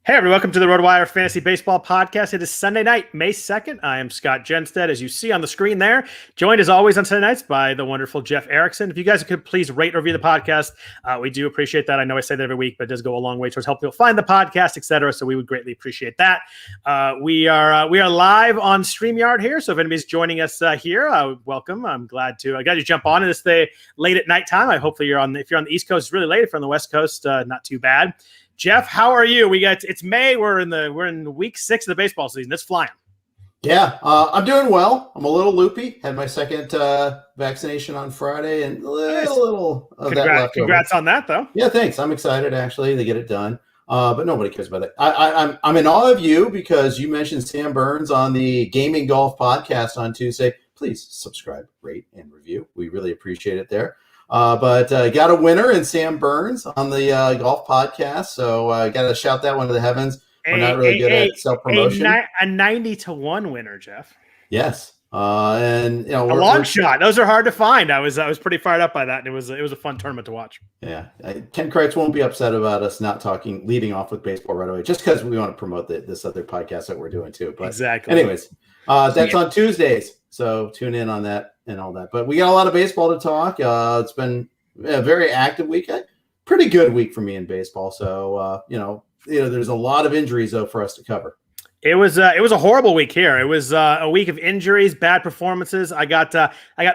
Hey, everyone, welcome to the RotoWire Fantasy Baseball Podcast. It is Sunday night, May 2nd. I am Scott Jenstad, as you see on the screen there, joined as always on Sunday nights by the wonderful Jeff Erickson. If you guys could please rate or review the podcast, we do appreciate that. I know I say that every week, but it does go a long way towards helping people find the podcast, etc. So we would greatly appreciate that. We are live on StreamYard here, so if anybody's joining us here, welcome. I'm glad you jump on. It's the late at night time. Hopefully if you're on the East Coast, it's really late. If you're on the West Coast, not too bad. Jeff, how are you? It's May. We're in week 6 of the baseball season. It's flying. Yeah, I'm doing well. I'm a little loopy. Had my second vaccination on Friday, and a little of that left over. Congrats on that, though. Yeah, thanks. I'm excited actually to get it done. But nobody cares about it. I'm in awe of you because you mentioned Sam Burns on the Gaming Golf podcast on Tuesday. Please subscribe, rate, and review. We really appreciate it there. But got a winner in Sam Burns on the golf podcast. So got to shout that one to the heavens. We're not really good at self-promotion. A 90-1 winner, Jeff. Yes. And a long shot. Those are hard to find. I was pretty fired up by that. And it was a fun tournament to watch. Yeah. Ken Kreitz won't be upset about us not leading off with baseball right away, just because we want to promote this other podcast that we're doing too. But exactly. Anyways, that's on Tuesdays. So tune in on that and all that. But we got a lot of baseball to talk. It's been a very active week. Pretty good week for me in baseball. So, there's a lot of injuries, though, for us to cover. It was a horrible week here. It was a week of injuries, bad performances. I got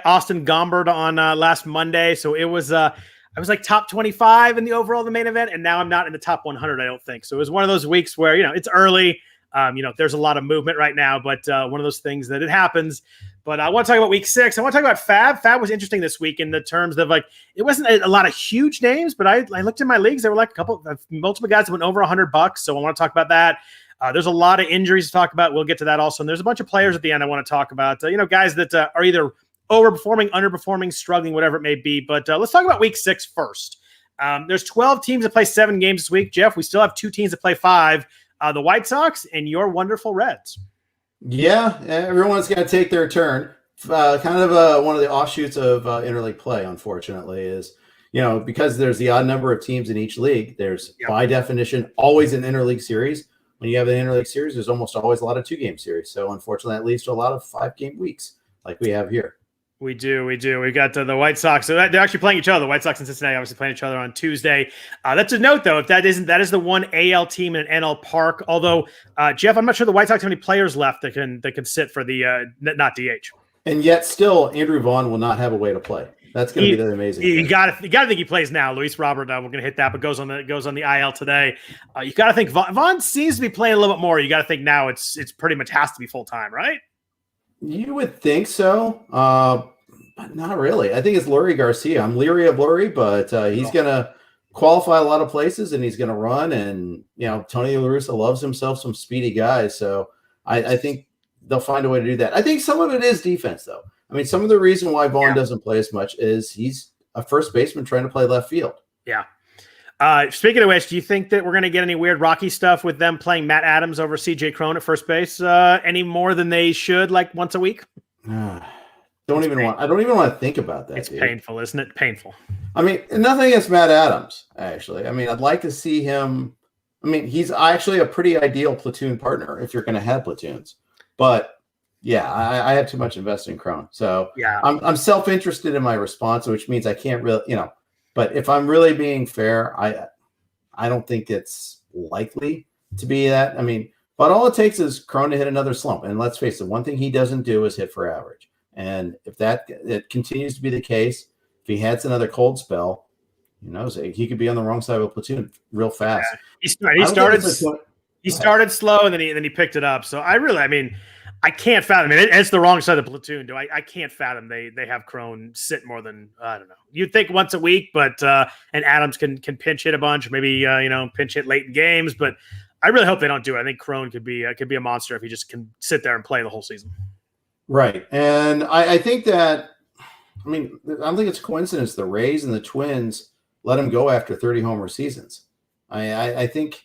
Austin Gombert on last Monday. So it was I was like top 25 in the overall the main event. And now I'm not in the top 100, I don't think. So it was one of those weeks where, it's early. There's a lot of movement right now, but one of those things that it happens. But I want to talk about week 6. I want to talk about FAAB. FAAB was interesting this week in the terms of it wasn't a lot of huge names, but I looked in my leagues. There were multiple guys that went over $100. So I want to talk about that. There's a lot of injuries to talk about. We'll get to that also. And there's a bunch of players at the end I want to talk about, guys that are either overperforming, underperforming, struggling, whatever it may be. But let's talk about week 6 first. There's 12 teams that play 7 games this week. Jeff, we still have 2 teams that play 5. The White Sox and your wonderful Reds. Yeah, everyone's going to take their turn. Kind of one of the offshoots of interleague play, unfortunately, is, because there's the odd number of teams in each league, there's by definition always an interleague series. When you have an interleague series, there's almost always a lot of 2-game series. So unfortunately, that leads to a lot of 5-game weeks like we have here. We do. We got the White Sox. So they're actually playing each other. The White Sox and Cincinnati obviously playing each other on Tuesday. That's a note, though. If that is the one AL team in an NL park. Although, Jeff, I'm not sure the White Sox have any players left that can sit for the not DH. And yet, still, Andrew Vaughn will not have a way to play. That's going to be the amazing thing. You got to think he plays now. Luis Robert, we're going to hit that, but goes on the IL today. You got to think Vaughn seems to be playing a little bit more. You got to think now it's pretty much has to be full time, right? You would think so, but not really. I think it's Lurie Garcia. I'm leery of Lurie, but he's going to qualify a lot of places, and he's going to run. And, Tony La Russa loves himself some speedy guys. So I think they'll find a way to do that. I think some of it is defense, though. I mean, some of the reason why Vaughn doesn't play as much is he's a first baseman trying to play left field. Yeah. Speaking of which, do you think that we're going to get any weird Rocky stuff with them playing Matt Adams over CJ Cron at first base any more than they should, like once a week? I don't even want to think about that. It's painful, isn't it? Painful. I mean, nothing against Matt Adams, actually. I mean, I'd like to see him. I mean, he's actually a pretty ideal platoon partner if you're going to have platoons. But yeah, I have too much invested in Cron. So yeah, I'm self-interested in my response, which means I can't really, but if I'm really being fair, I don't think it's likely to be that. I mean, but all it takes is Cron to hit another slump. And let's face it, one thing he doesn't do is hit for average. And if it continues to be the case, if he had another cold spell, he could be on the wrong side of a platoon real fast. Yeah. He started slow and then he picked it up. So I can't fathom it. It's the wrong side of the platoon. I can't fathom they have Cron sit more than, I don't know. You'd think once a week, but and Adams can pinch hit a bunch, maybe pinch hit late in games. But I really hope they don't do it. I think Cron could be a monster if he just can sit there and play the whole season. Right, and I think that I don't think it's a coincidence the Rays and the Twins let him go after 30 homer seasons. I think.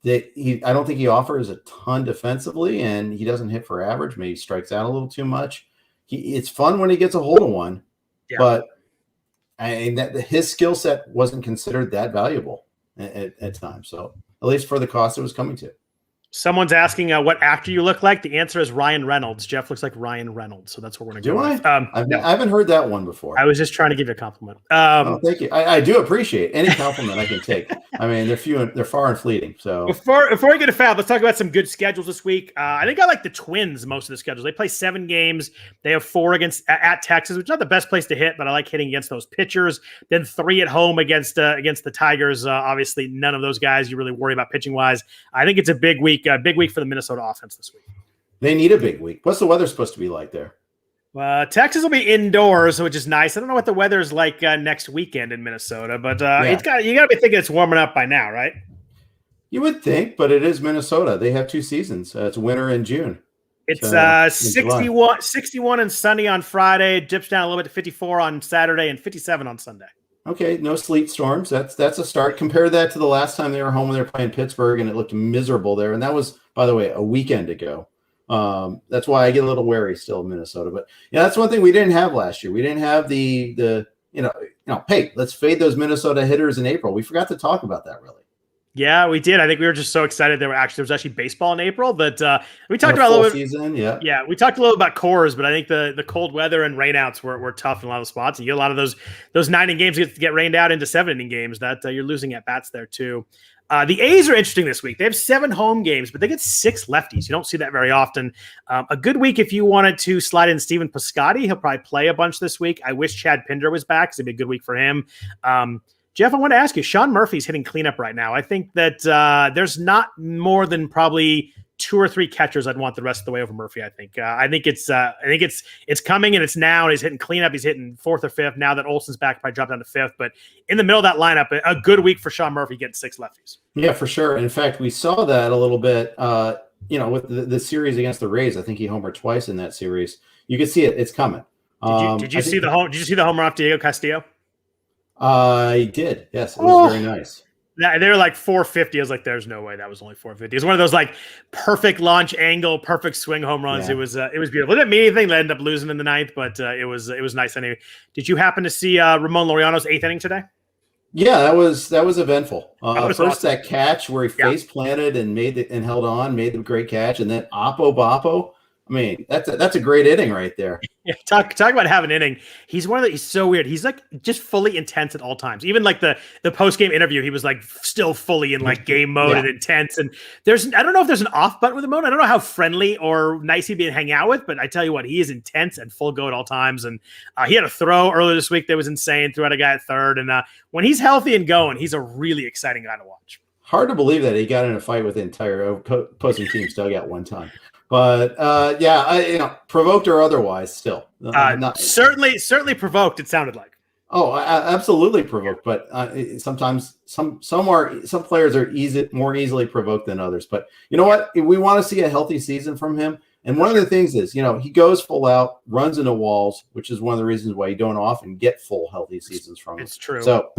I don't think he offers a ton defensively, and he doesn't hit for average. Maybe strikes out a little too much. It's fun when he gets a hold of one, but his skill set wasn't considered that valuable at times. So at least for the cost it was coming to. Someone's asking what actor you look like. The answer is Ryan Reynolds. Jeff looks like Ryan Reynolds, so that's what we're going to go with. I haven't heard that one before. I was just trying to give you a compliment. Thank you. I do appreciate any compliment I can take. I mean, they're far and fleeting. So before we get to FAAB, let's talk about some good schedules this week. I think I like the Twins most of the schedules. They play 7 games. They have 4 at Texas, which is not the best place to hit, but I like hitting against those pitchers. Then 3 at home against the Tigers. Obviously, none of those guys you really worry about pitching wise. I think it's a big week. Big week for the Minnesota offense this week. They need a big week. What's the weather supposed to be like there? Texas will be indoors, which is nice. I don't know what the weather's like next weekend in Minnesota, but you got to be thinking it's warming up by now, right? You would think, but it is Minnesota. They have 2 seasons. It's winter and June. It's 61 and sunny on Friday. Dips down a little bit to 54 on Saturday and 57 on Sunday. Okay, no sleet storms. That's a start. Compare that to the last time they were home when they were playing Pittsburgh, and it looked miserable there. And that was, by the way, a weekend ago. That's why I get a little wary still in Minnesota. But yeah, that's one thing we didn't have last year. We didn't have the hey, let's fade those Minnesota hitters in April. We forgot to talk about that really. Yeah, we did. I think we were just so excited there was actually baseball in April, but we talked about a little bit season. Yeah, we talked a little about cores, but I think the cold weather and rainouts were tough in a lot of spots. And you get a lot of those 9-inning games get rained out into 7-inning games that you're losing at bats there too. The A's are interesting this week. They have 7 home games, but they get 6 lefties. You don't see that very often. A good week if you wanted to slide in Steven Piscotty. He'll probably play a bunch this week. I wish Chad Pinder was back because it'd be a good week for him. Jeff, I want to ask you, Sean Murphy's hitting cleanup right now. I think that there's not more than probably 2 or 3 catchers I'd want the rest of the way over Murphy. I think it's coming and it's now. And he's hitting cleanup. He's hitting 4th or 5th now that Olsen's back. Probably drop down to 5th. But in the middle of that lineup, a good week for Sean Murphy getting 6 lefties. Yeah, for sure. In fact, we saw that a little bit. With the series against the Rays. I think he homered twice in that series. You can see it. It's coming. Did you see the homer off Diego Castillo? I did. Yes, it was very nice. They were like 450. I was like, there's no way that was only 450. It was one of those like perfect launch angle, perfect swing home runs. Yeah. It was beautiful. It didn't mean anything. They ended up losing in the 9th, but it was nice anyway. Did you happen to see Ramon Laureano's 8th inning today? Yeah, that was eventful. First, awesome. That catch where he face planted and held on, made the great catch, and then Oppo Boppo. I mean, that's a great inning right there. Yeah, talk about having an inning. He's so weird. He's like just fully intense at all times. Even like the post-game interview, he was like still fully in like game mode and intense. And I don't know if there's an off button with him. I don't know how friendly or nice he'd be to hang out with, but I tell you what, he is intense and full go at all times. And he had a throw earlier this week that was insane. Threw out a guy at 3rd. And when he's healthy and going, he's a really exciting guy to watch. Hard to believe that he got in a fight with the entire opposing team's dugout one time. But provoked or otherwise, still certainly provoked. It sounded like. Oh, absolutely provoked. But sometimes some players are more easily provoked than others. But you know what? We want to see a healthy season from him. And one of the things is, he goes full out, runs into walls, which is one of the reasons why you don't often get full healthy seasons from him. It's true. So.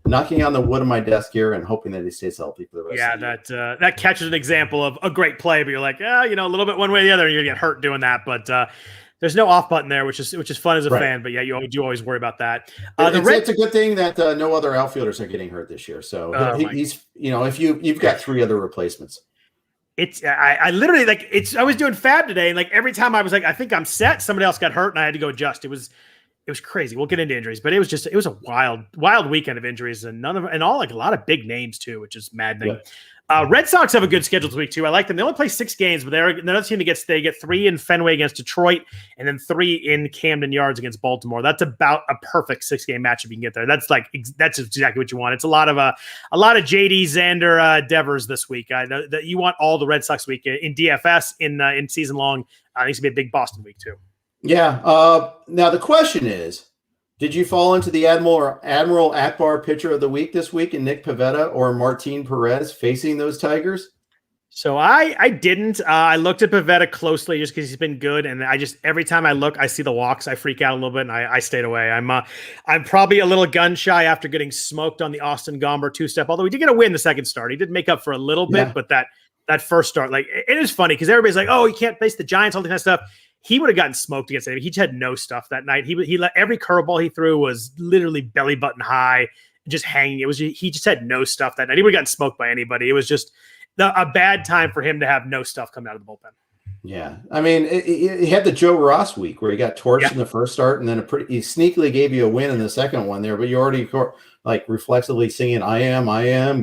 Knocking on the wood of my desk here and hoping that he stays healthy for the rest of the year. That catch is an example of a great play, but you're like, a little bit one way or the other, and you're going to get hurt doing that. But there's no off button there, which is fun as a fan. But yeah, you do always worry about that. It's a good thing that no other outfielders are getting hurt this year. So he's if you've got 3 other replacements. I literally I was doing FAAB today, and like every time I was like, I think I'm set, somebody else got hurt, and I had to go adjust. It was crazy. We'll get into injuries, but it was a wild weekend of injuries, and a lot of big names too, which is maddening. Yeah. Red Sox have a good schedule this week too. I like them. They only play 6 games, but they're another team that they get 3 in Fenway against Detroit, and then 3 in Camden Yards against Baltimore. That's about a perfect 6-game matchup you can get there. That's exactly what you want. It's a lot of JD Xander Devers this week. That you want all the Red Sox week in DFS in season long. Needs to be a big Boston week too. Yeah. Now the question is, did you fall into the Admiral Akbar pitcher of the week this week in Nick Pavetta or Martin Perez facing those Tigers? So I didn't. I looked at Pavetta closely just because he's been good, and every time I look, I see the walks. I freak out a little bit, and I stayed away. I'm probably a little gun shy after getting smoked on the Austin Gomber 2-step. Although he did get a win the second start, he did make up for a little bit, but that first start, like it is funny because everybody's like, oh, he can't face the Giants, all that kind of stuff. He would have gotten smoked against it. He just had no stuff that night. He let every curveball he threw was literally belly button high. just hanging. He just had no stuff that night. He would have gotten smoked by anybody. It was just a bad time for him to have no stuff coming out of the bullpen. Yeah, I mean, he had the Joe Ross week where he got torched in the first start, and then he sneakily gave you a win in the second one there. But you already like reflexively singing "I am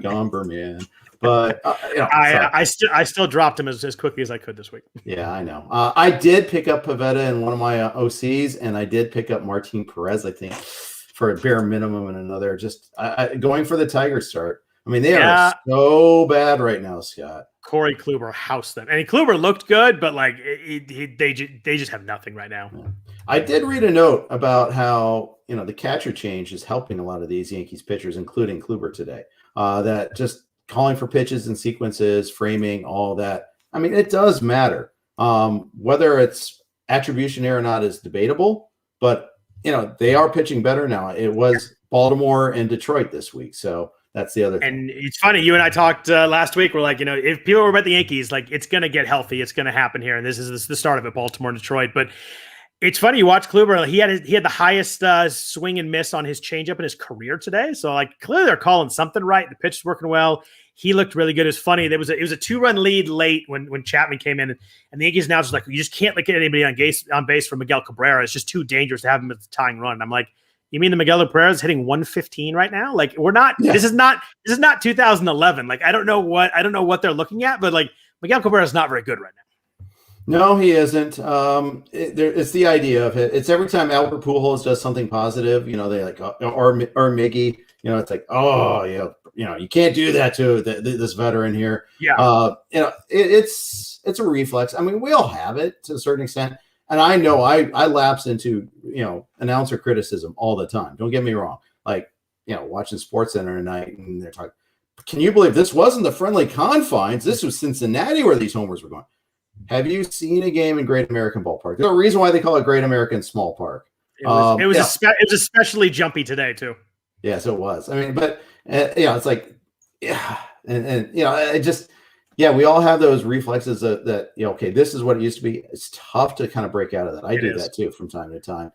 Gomberman." But I still dropped him as quickly as I could this week. Yeah, I know. I did pick up Pavette in one of my OCs, and I did pick up Martin Perez, I think, for a bare minimum and another. Just going for the Tigers start. I mean, they are so bad right now, Scott. Corey Kluber housed them, and Kluber looked good, but like they just have nothing right now. Yeah. I did read a note about how the catcher change is helping a lot of these Yankees pitchers, including Kluber today. That just calling for pitches and sequences, framing, all that. I mean, it does matter. Whether it's attribution error or not is debatable, but they are pitching better now. It was Baltimore and Detroit this week, so. That's the other thing. And it's funny, you and I talked last week. We're like, if people were about the Yankees, like it's going to get healthy. It's going to happen here. And this is the start of it, Baltimore and Detroit. But it's funny, you watch Kluber, he had the highest swing and miss on his changeup in his career today. So like clearly they're calling something right. The pitch is working well. He looked really good. It was funny. It was a 2-run lead late when Chapman came in, and the Yankees now just like, you just can't get anybody on base for Miguel Cabrera. It's just too dangerous to have him at the tying run. And I'm like, you mean the Miguel Cabrera is hitting 115 right now? Like we're not. Yeah. This is not 2011. Like I don't know what they're looking at, but like Miguel Cabrera is not very good right now. No, he isn't. It's the idea of it. It's every time Albert Pujols does something positive, they like or Miggy. It's like, oh yeah, you can't do that to this veteran here. Yeah. It's a reflex. I mean, we all have it to a certain extent. And I know I lapse into, announcer criticism all the time. Don't get me wrong. Like, watching SportsCenter tonight and they're talking, can you believe this wasn't the friendly confines? This was Cincinnati where these homers were going. Have you seen a game in Great American Ballpark? There's a reason why they call it Great American Small Park. It was especially jumpy today too. Yes, it was. I mean, but it's like, yeah. And it just, yeah, we all have those reflexes that okay, this is what it used to be. It's tough to kind of break out of that. I do that too from time to time.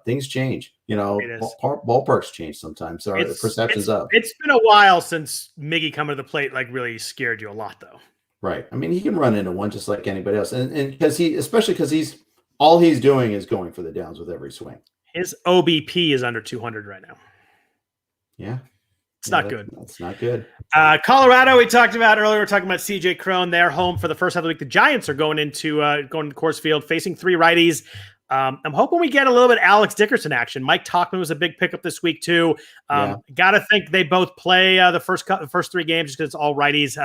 Things change. Ballparks change sometimes. So the perception's up. It's been a while since Miggy coming to the plate like really scared you a lot, though. Right. I mean, he can run into one just like anybody else, and because he's all he's doing is going for the downs with every swing. His OBP is under 200 right now. Yeah. It's not good. That's not good. Colorado, we talked about earlier. We're talking about CJ Cron. They're home for the first half of the week. The Giants are going into Coors Field, facing 3 righties. I'm hoping we get a little bit of Alex Dickerson action. Mike Talkman was a big pickup this week too. Got to think they both play the first 3 games just because it's all righties.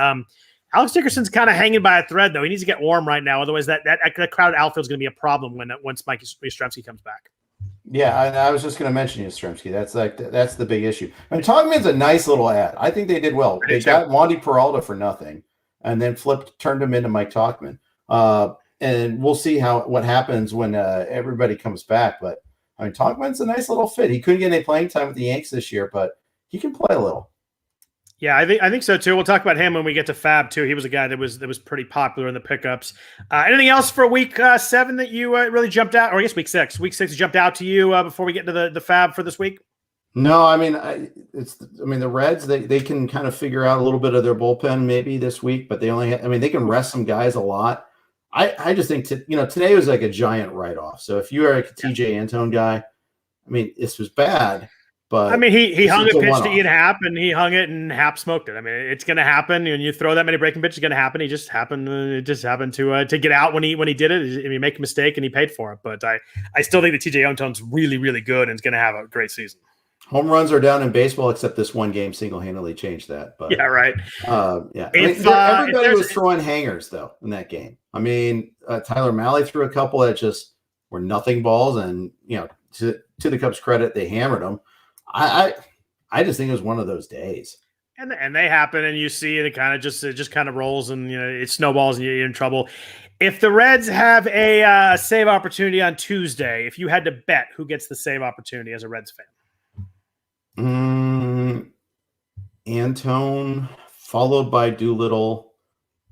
Alex Dickerson's kind of hanging by a thread though. He needs to get warm right now. Otherwise, that crowded outfield is going to be a problem once Mike Yastrzemski comes back. Yeah, I was just going to mention Yastrzemski. That's the big issue. And Talkman's a nice little ad. I think they did well. They got Wandy Peralta for nothing, and then turned him into Mike Talkman. And we'll see what happens when everybody comes back. But I mean, Talkman's a nice little fit. He couldn't get any playing time with the Yanks this year, but he can play a little. Yeah, I think so too. We'll talk about him when we get to FAAB too. He was a guy that was pretty popular in the pickups. Anything else for week 7 that you really jumped out, or I guess week 6? Week 6 jumped out to you before we get into the FAAB for this week? No, I mean the Reds they can kind of figure out a little bit of their bullpen maybe this week, but they can rest some guys a lot. I just think today was like a giant write-off. So if you are a TJ Antone guy, I mean this was bad. But I mean, he hung a pitch to Ian Happ, and he hung it, and Happ smoked it. I mean, it's going to happen. When you throw that many breaking pitches, it's going to happen. It just happened to get out when he did it. I mean, he make a mistake, and he paid for it. But I still think that TJ Antone's really, really good and is going to have a great season. Home runs are down in baseball, except this one game single-handedly changed that. But yeah, right. Yeah, everybody was throwing hangers though in that game. I mean, Tyler Mahle threw a couple that just were nothing balls, and to the Cubs' credit, they hammered them. I just think it was one of those days. And they happen, and you see it kind of just kind of rolls, and it snowballs, and you're in trouble. If the Reds have a save opportunity on Tuesday, if you had to bet, who gets the save opportunity as a Reds fan? Antone, followed by Doolittle,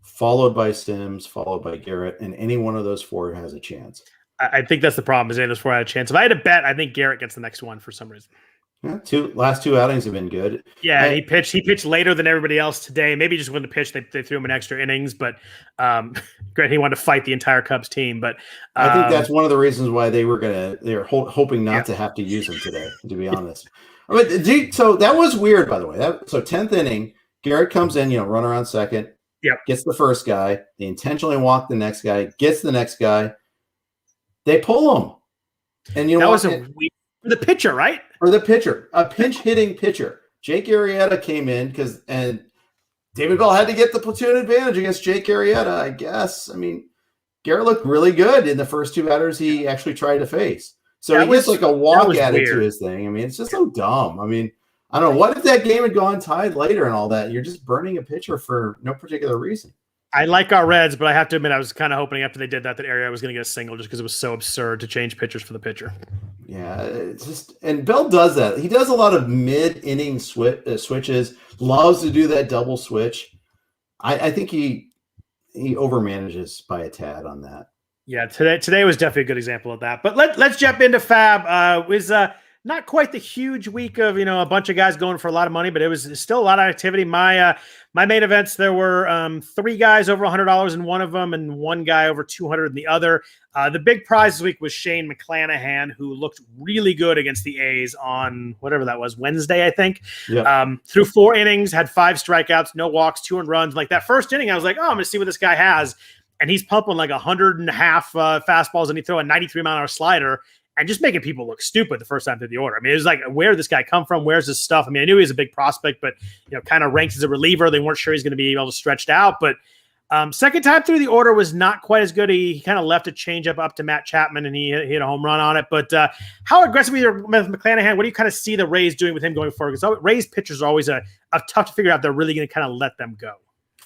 followed by Sims, followed by Garrett, and any one of those 4 has a chance. I think that's the problem. Is those 4 had a chance. If I had to bet, I think Garrett gets the next one for some reason. Yeah, last two outings have been good. Yeah, he pitched later than everybody else today. Maybe just when the pitch, they threw him in extra innings, but great, he wanted to fight the entire Cubs team. But I think that's one of the reasons why they were hoping not to have to use him today, to be honest. So that was weird, by the way. So 10th inning, Garrett comes in, run around second, gets the first guy. They intentionally walk the next guy, gets the next guy. They pull him. And that was for the pitcher, right? For the pitcher, a pinch hitting pitcher. Jake Arrieta came in and David Bell had to get the platoon advantage against Jake Arrieta, I guess. I mean, Garrett looked really good in the first two batters he actually tried to face. So he gets like a walk added to his thing. I mean, it's just so dumb. I mean, I don't know. What if that game had gone tied later and all that? You're just burning a pitcher for no particular reason. I like our Reds, but I have to admit I was kind of hoping after they did that Arrieta was going to get a single just because it was so absurd to change pitchers for the pitcher. Yeah, it's just, and Bell does that. He does a lot of mid-inning switches, loves to do that double switch. I think he overmanages by a tad on that. Yeah, today was definitely a good example of that. But let's jump into FAAB. It was not quite the huge week of a bunch of guys going for a lot of money, but it was still a lot of activity. My main events, there were 3 guys over $100 in one of them, and 1 guy over $200 in the other. The big prize this week was Shane McClanahan, who looked really good against the A's on whatever that was, Wednesday, I think. Yep. Through 4 innings, had 5 strikeouts, no walks, 2 earned runs. Like that first inning, I was like, I'm going to see what this guy has. And he's pumping like 100.5 fastballs, and he threw a 93-mile-an-hour slider and just making people look stupid the first time through the order. I mean, it was like, where did this guy come from? Where's his stuff? I mean, I knew he was a big prospect, but kind of ranked as a reliever. They weren't sure he's going to be able to stretch it out. But second time through the order was not quite as good. He kind of left a changeup up to Matt Chapman, and he hit a home run on it. But how aggressively with McClanahan? What do you kind of see the Rays doing with him going forward? Because Rays pitchers are always a tough to figure out. They're really going to kind of let them go.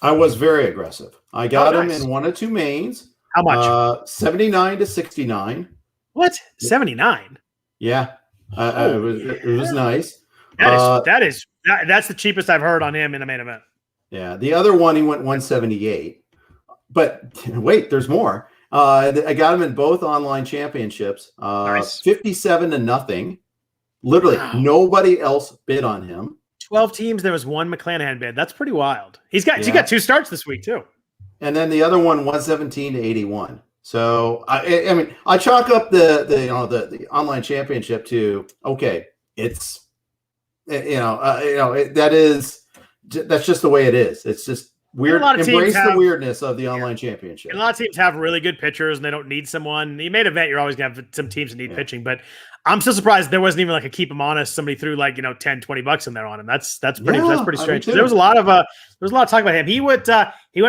I was very aggressive. I got him in 1 of 2 mains. How much? 79 to 69. What? 79? Yeah. It was nice. That's the cheapest I've heard on him in the main event. Yeah. The other one, he went 178. But wait, there's more. I got him in both online championships. Nice. 57 to nothing. Literally, nobody else bid on him. 12 teams, there was 1 McClanahan bid. That's pretty wild. He got 2 starts this week too. And then the other one, 117 to 81. So I mean, I chalk up the online championship to it's that's just the way it is. It's just weird. Embrace the weirdness of the online championship. And a lot of teams have really good pitchers and they don't need someone. The main event, you're always gonna have some teams that need pitching, but I'm still surprised there wasn't even like a keep him honest. Somebody threw like $10-20 in there on him. That's pretty strange. There was a lot of talk about him. He went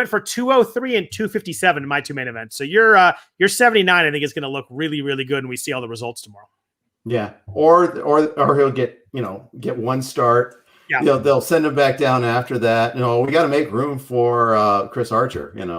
for 203 and 257 in my 2 main events. So your 79, I think, is going to look really, really good, and we see all the results tomorrow. Yeah, or he'll get 1 start. Yeah, they'll send him back down after that. We got to make room for Chris Archer, and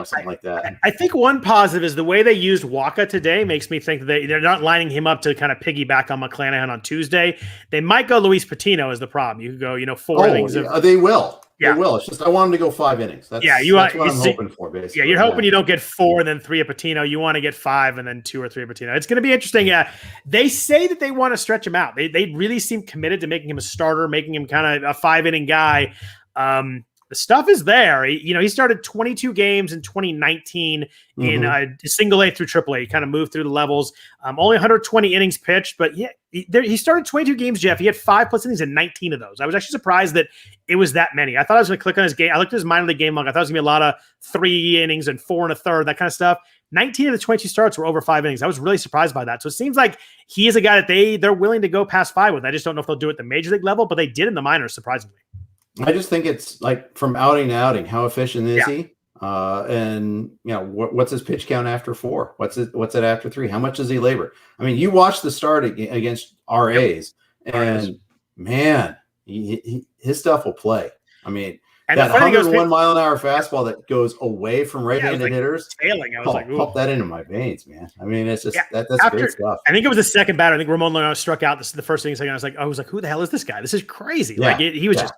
something like that. I think one positive is the way they used Waka today makes me think that they're not lining him up to kind of piggyback on McClanahan on Tuesday. They might go Luis Patino as the problem. You could go, 4 innings. They will. Yeah. They will. It's just I want him to go 5 innings. That's what I'm hoping for, basically. Yeah, you're hoping you don't get 4 and then 3 of Patino. You want to get 5 and then 2 or 3 of Patino. It's going to be interesting. Yeah, they say that they want to stretch him out. They really seem committed to making him a starter, making him kind of a 5-inning guy. The stuff is there. He started 22 games in 2019 in single A through triple A. He kind of moved through the levels. Only 120 innings pitched, but he started 22 games, Jeff. He had 5+ innings in 19 of those. I was actually surprised that it was that many. I thought I was going to click on his game. I looked at his minor league game log. I thought it was going to be a lot of 3 innings and 4 1/3, that kind of stuff. 19 of the 22 starts were over 5 innings. I was really surprised by that. So it seems like he is a guy that they're willing to go past 5 with. I just don't know if they'll do it at the major league level, but they did in the minors, surprisingly. I just think it's like from outing to outing. How efficient is he? And what's his pitch count after 4? What's it after 3? How much does he labor? I mean, you watch the start against RAs, and man, his stuff will play. I mean, and that 101-mile-an-hour fastball that goes away from right-handed hitters. Tailing. I was like, pump that into my veins, man. I mean, it's just that's great stuff. I think it was the second batter. I think Ramon Leonardo struck out the first inning. I was like, who the hell is this guy? This is crazy. Yeah. Like he was just.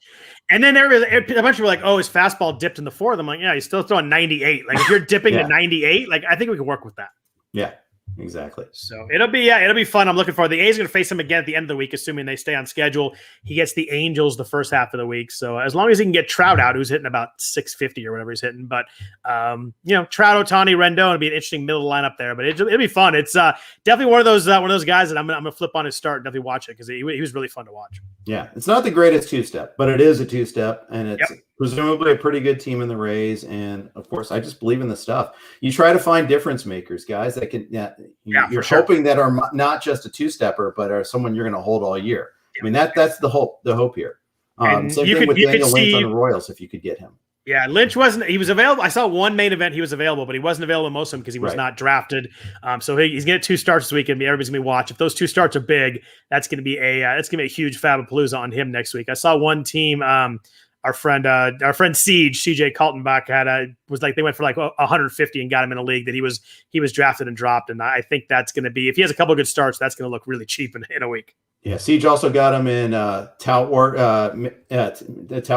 And then a bunch of people were like, oh, his fastball dipped in the 4th. I'm like, yeah, he's still throwing 98. Like if you're dipping to 98, like I think we can work with that. Yeah. Exactly. So it'll be fun. I'm looking forward. The A's are going to face him again at the end of the week, assuming they stay on schedule. He gets the Angels the first half of the week. So as long as he can get Trout out, who's hitting about 650 or whatever he's hitting, but Trout, Ohtani, Rendon would be an interesting middle lineup there. But it'll be fun. It's definitely one of those guys that I'm gonna flip on his start and definitely watch it because he was really fun to watch. Yeah, it's not the greatest two-step, but it is a two-step, and it's presumably a pretty good team in the Rays. And of course, I just believe in the stuff. You try to find difference makers, guys that can. You're hoping that are not just a two-stepper, but are someone you're going to hold all year. I mean, that's the hope here. Same thing with Daniel Lynch on the Royals, if you could get him. Yeah, Lynch he was available. I saw one main event he was available, but he wasn't available in most of them because he was not drafted. So he's going to get 2 starts this week, and everybody's going to be watching. If those 2 starts are big, that's going to be a huge Fabapalooza on him next week. I saw one team, our friend Siege, CJ Kaltenbach they went for like 150 and got him in a league that he was drafted and dropped. And I think that's going to be, if he has a couple of good starts, that's going to look really cheap in a week. Yeah, Siege also got him in the Tout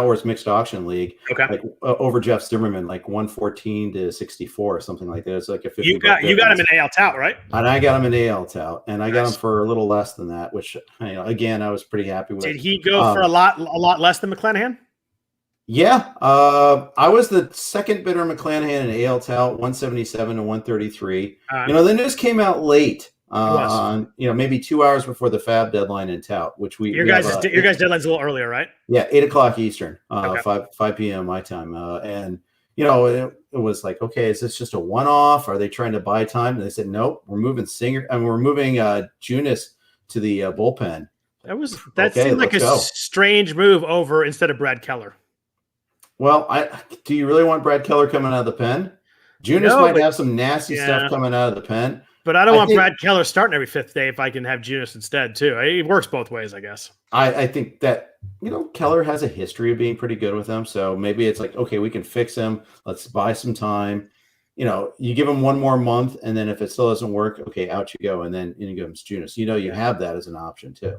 Wars Mixed Auction League. Okay, over Jeff Zimmerman, like 114 to 64 or something like that. It's like a 50. You got him in AL Tout, right? And I got him in AL Tout, and I got him for a little less than that, which again I was pretty happy with. Did he go for a lot less than McClanahan? Yeah, I was the second bidder McClanahan in AL Tout, 177 to 133. The news came out late. Maybe 2 hours before the FAAB deadline in Tout, which your guys' deadline's a little earlier, right? Yeah, 8:00 Eastern, 5 p.m. my time, and it was like, okay, is this just a one-off? Are they trying to buy time? And they said, nope, we're moving Singer and we're moving Junis to the bullpen. That seemed like a strange move over instead of Brad Keller. Well, do you really want Brad Keller coming out of the pen? Junis might have some nasty stuff coming out of the pen. But I don't want Brad Keller starting every 5th day if I can have Junis instead, too. It works both ways, I guess. I think that, Keller has a history of being pretty good with them. So maybe it's like, okay, we can fix him. Let's buy some time. You give him one more month, and then if it still doesn't work, okay, out you go. And then you give him Junis. You have that as an option, too.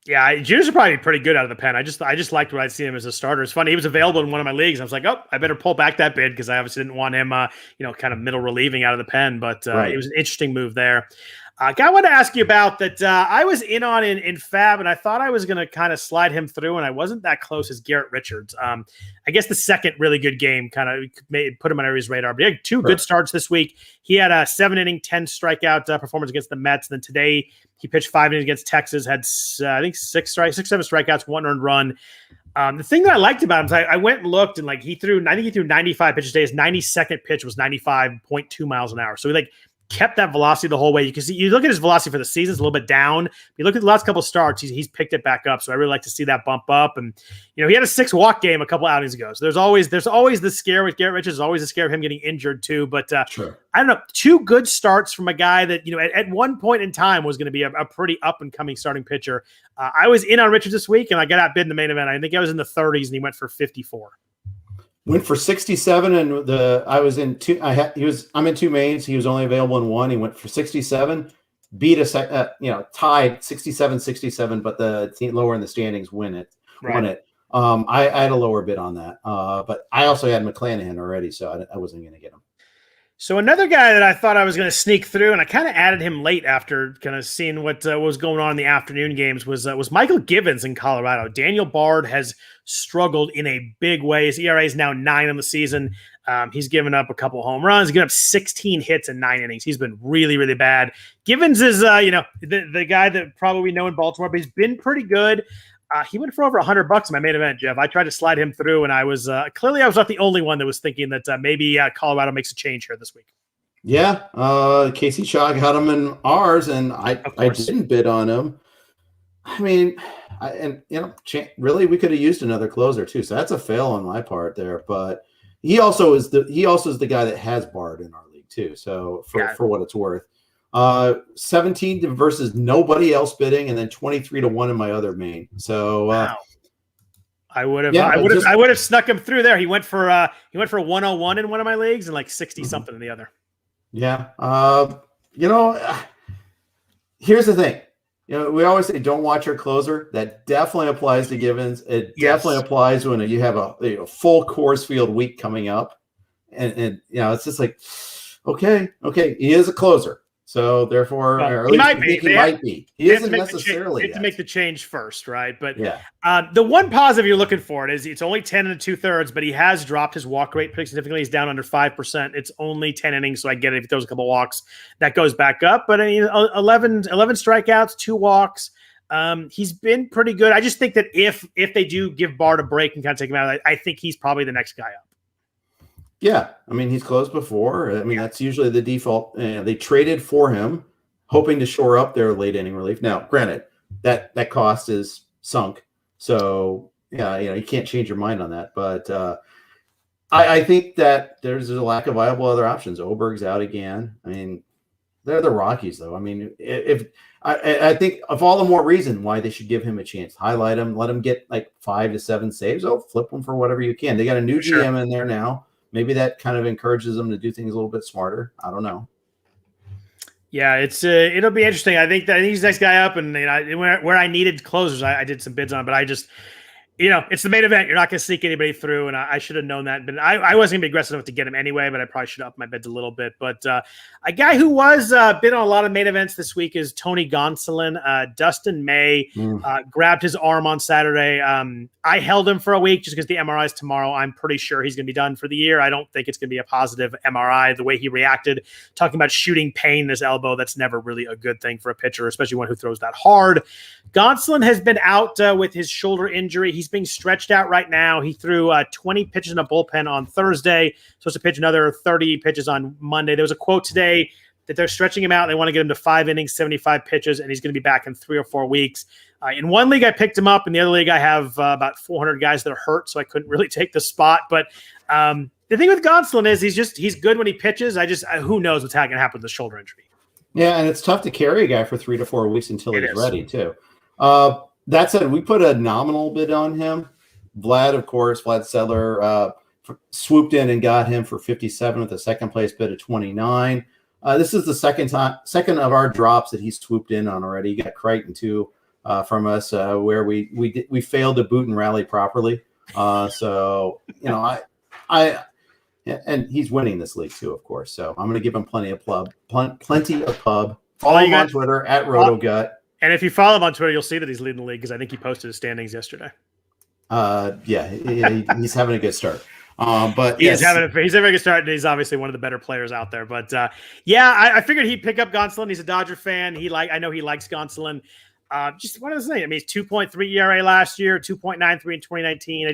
Yeah, Junis are probably pretty good out of the pen. I just liked what I'd seen him as a starter. It's funny. He was available in one of my leagues. I was like, oh, I better pull back that bid because I obviously didn't want him, kind of middle relieving out of the pen. But It was an interesting move there. Guy, I wanted to ask you about that. I was in on in FAAB, and I thought I was going to kind of slide him through, and I wasn't that close as Garrett Richards. I guess the second really good game kind of put him on everybody's radar. But he had 2 good starts this week. He had a 7-inning, 10 strikeout performance against the Mets. And then today he pitched 5 innings against Texas, had I think 7 strikeouts, 1 earned run. The thing that I liked about him is I went and looked, and he threw 95 pitches today. His 92nd pitch was 95.2 miles an hour. So he kept that velocity the whole way. You can see, you look at his velocity for the season, it's a little bit down. You look at the last couple of starts, he's picked it back up. So I really like to see that bump up. And he had a 6-walk game a couple outings ago. So there's always the scare with Garrett Richards. There's always the scare of him getting injured too. But sure. I don't know, 2 good starts from a guy that at one point in time was going to be a pretty up and coming starting pitcher. I was in on Richards this week, and I got outbid in the main event. I think I was in the 30s, and he went for 54. Went for 67, and I'm in 2 mains. He was only available in 1. He went for 67, beat tied 67, but the team lower in the standings won it. I had a lower bid on that, but I also had McClanahan already, so I wasn't going to get him. So another guy that I thought I was going to sneak through, and I kind of added him late after kind of seeing what was going on in the afternoon games, was Michael Givens in Colorado. Daniel Bard has struggled in a big way. His ERA is now 9 on the season. He's given up a couple home runs. He's given up 16 hits in 9 innings. He's been really, really bad. Givens is, the guy that probably we know in Baltimore, but he's been pretty good. He went for over $100 in my main event, Jeff. I tried to slide him through, and I was clearly I was not the only one that was thinking that maybe Colorado makes a change here this week. Yeah, Casey Shaw got him in ours, and I didn't bid on him. I mean, really, we could have used another closer too. So that's a fail on my part there. But he also is the guy that has Bard in our league too. So for what it's worth. 17 versus nobody else bidding, and then 23-1 in my other main. So wow. I would have snuck him through there. He went for 101 in one of my leagues and like 60 something in the other. Yeah. Here's the thing. We always say don't watch your closer. That definitely applies to Givens. It definitely applies when you have a full Coors Field week coming up, and it's just like, okay, he is a closer. So therefore, Well, or at he least might I be. think he might be. He isn't necessarily They have yet. to make the change first, right? But Yeah. the one positive you're looking for is it's only 10 and 2/3, but he has dropped his walk rate pretty significantly. He's down under 5%. It's only 10 innings, so I get it. If he throws a couple walks, that goes back up. But I mean, 11 strikeouts, 2 walks. He's been pretty good. I just think that if they do give Bart a break and kind of take him out, I think he's probably the next guy up. Yeah, I mean, he's closed before. I mean, that's usually the default. They traded for him, hoping to shore up their late inning relief. Now, granted, that cost is sunk, so yeah, you can't change your mind on that. But I think that there's a lack of viable other options. Oberg's out again. I mean, they're the Rockies, though. I mean, if I think of all the more reason why they should give him a chance, highlight him, let him get like 5 to 7 saves. Oh, flip him for whatever you can. They got a new GM in there now. Maybe that kind of encourages them to do things a little bit smarter. I don't know. Yeah, it'll be interesting. I think he's the next guy up, and where I needed closers, I did some bids on, but I just, it's the main event. You're not going to sneak anybody through, and I should have known that. But I wasn't going to be aggressive enough to get him anyway, but I probably should have upped my bids a little bit. But a guy who was been on a lot of main events this week is Tony Gonzalen. Dustin May grabbed his arm on Saturday. I held him for a week just because the MRI is tomorrow. I'm pretty sure he's going to be done for the year. I don't think it's going to be a positive MRI. The way he reacted, talking about shooting pain in his elbow, that's never really a good thing for a pitcher, especially one who throws that hard. Gonzalen has been out with his shoulder injury. He's being stretched out right now. He threw 20 pitches in a bullpen on Thursday. Supposed to pitch another 30 pitches on Monday. There was a quote today that they're stretching him out. They want to get him to 5 innings, 75 pitches, and he's going to be back in 3 or 4 weeks. In one league, I picked him up. In the other league, I have about 400 guys that are hurt, so I couldn't really take the spot. But the thing with Gonzalen is he's good when he pitches. Who knows what's going to happen with the shoulder injury. Yeah, and it's tough to carry a guy for 3 to 4 weeks until he's ready, too. That said, we put a nominal bid on him. Vlad Sedler swooped in and got him for 57 with a second place bid of 29. This is the second of our drops that he's swooped in on already. He got Crichton too from us, where we failed to boot and rally properly. So and he's winning this league too, of course. So I'm going to give him plenty of pub. Follow him on Twitter at RotoGut. And if you follow him on Twitter, you'll see that he's leading the league because I think he posted his standings yesterday. He's having a good start. But he's having a very good start, and he's obviously one of the better players out there. But I figured he'd pick up Gonzalen. He's a Dodger fan. I know he likes Gonzalen. Just one of those things. I mean, he's 2.3 ERA last year, 2.93 in 2019.